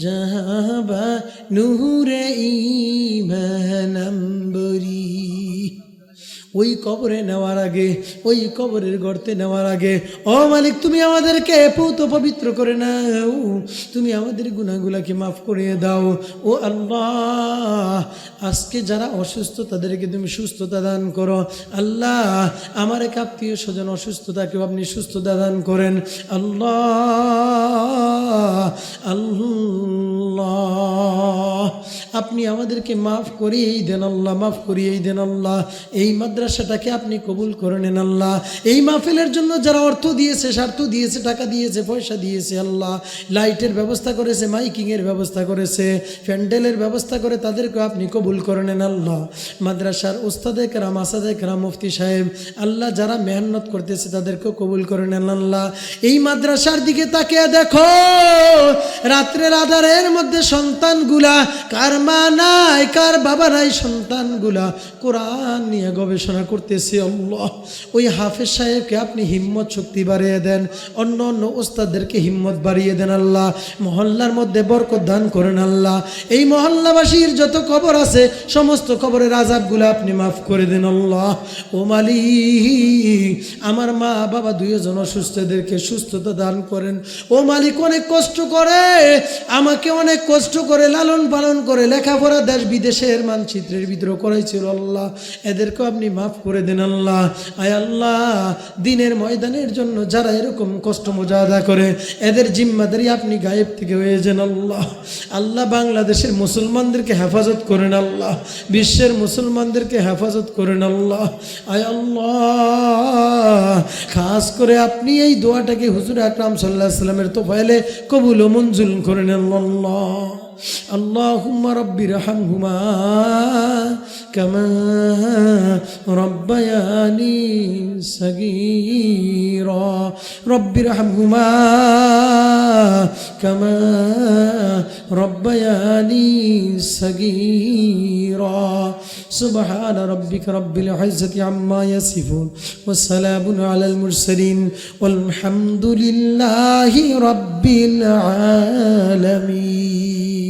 জাহাবা নূরে ঈমানাম্বরি, ওই কবরে নেওয়ার আগে, ওই কবরের গর্তে নেওয়ার আগে, ও মালিক, তুমি আমাদেরকে পৌত পবিত্র করে নাও, তুমি আমাদের গুনাহগুলোকে মাফ করে দাও। ও আল্লাহ, আজকে যারা অসুস্থ তাদেরকে তুমি সুস্থতা দান করো আল্লাহ। আমার এক আত্মীয় স্বজন অসুস্থতাকেও আপনি সুস্থতা দান করেন আল্লাহ। আল্লাহ, আপনি আমাদেরকে মাফ করিয়েই দেন আল্লাহ, মাফ করিয়েই দেন আল্লাহ। এই মাদ্রাসাটাকে আপনি কবুল করে নেন আল্লাহ। এই মাহফিলের জন্য যারা অর্থ দিয়েছে, স্বার্থ দিয়েছে, টাকা দিয়েছে, পয়সা দিয়েছে আল্লাহ, লাইটের ব্যবস্থা করেছে, মাইকিংয়ের ব্যবস্থা করেছে, প্যান্ডেলের ব্যবস্থা করে, তাদেরকে আপনি কবুল করে নেন আল্লাহ। মাদ্রাসার উস্তাদে কেরাম, আসাদে কেরাম, মুফতি সাহেব আল্লাহ, যারা মেহনত করতেছে তাদেরকেও কবুল করে নেন আল্লাহ। এই মাদ্রাসার দিকে তাকিয়ে দেখো, রাত্রের আধারের মধ্যে সন্তানগুলা, কার মা নাই, কার বাবা নাই, সন্তানগুলা কোরআন নিয়ে গবেষণা করতেছে আল্লাহ। ওই হাফেজ সাহেবকে আপনি হিম্মত শক্তি বাড়িয়ে দেন, অন্য অন্য ওস্তাদদেরকে হিম্মত বাড়িয়ে দেন আল্লাহ। মহল্লার মধ্যে বরকত দান করেন আল্লাহ। এই মহল্লাবাসীর যত কবর আছে সমস্ত কবরের আযাবগুলো আপনি মাফ করে দেন আল্লাহ। ও মালিক, আমার মা বাবা 2 জন অসুস্থদেরকে সুস্থতা দান করেন। ও মালিক, অনেক কষ্ট করে, আমাকে অনেক কষ্ট করে লালন পালন করে লেখাপড়া দেশ বিদেশের মানচিত্রের ভিতরে করাইছিল আল্লাহ, এদেরকে আপনি মাফ করে দেন আল্লাহ। আয় আল্লাহ, দিনের ময়দানের জন্য যারা এরকম কষ্ট মুজাহাদা করে, এদের জিম্মাদারি আপনি গায়েব থেকে হয়ে যান আল্লাহ। আল্লাহ, বাংলাদেশের মুসলমানদেরকে হেফাজত করেন আল্লাহ, বিশ্বের মুসলমানদেরকে হেফাজত করেন আল্লাহ। আয় আল্লাহ, খাস করে আপনি এই দোয়াটাকে হুজুর আকরাম সাল্লাল্লাহু আলাইহি ওয়াসাল্লামের তোফায়েলে কবুল ও মঞ্জুর করেন আল্লাহ। আল্লাহুম্মা রাব্বিরহামহুমা কামা রাব্বায়ানি সাগীরা, রাব্বিরহামহুমা কামা রাব্বায়ানি সাগীরা। সুবহান রাব্বিকা রাব্বিল ইজ্জাতি আম্মা ইয়াসিফুন ওয়া সালামুন আলাল মুরসালিন ওয়ালহামদুলিল্লাহি রাব্বিল আলামিন।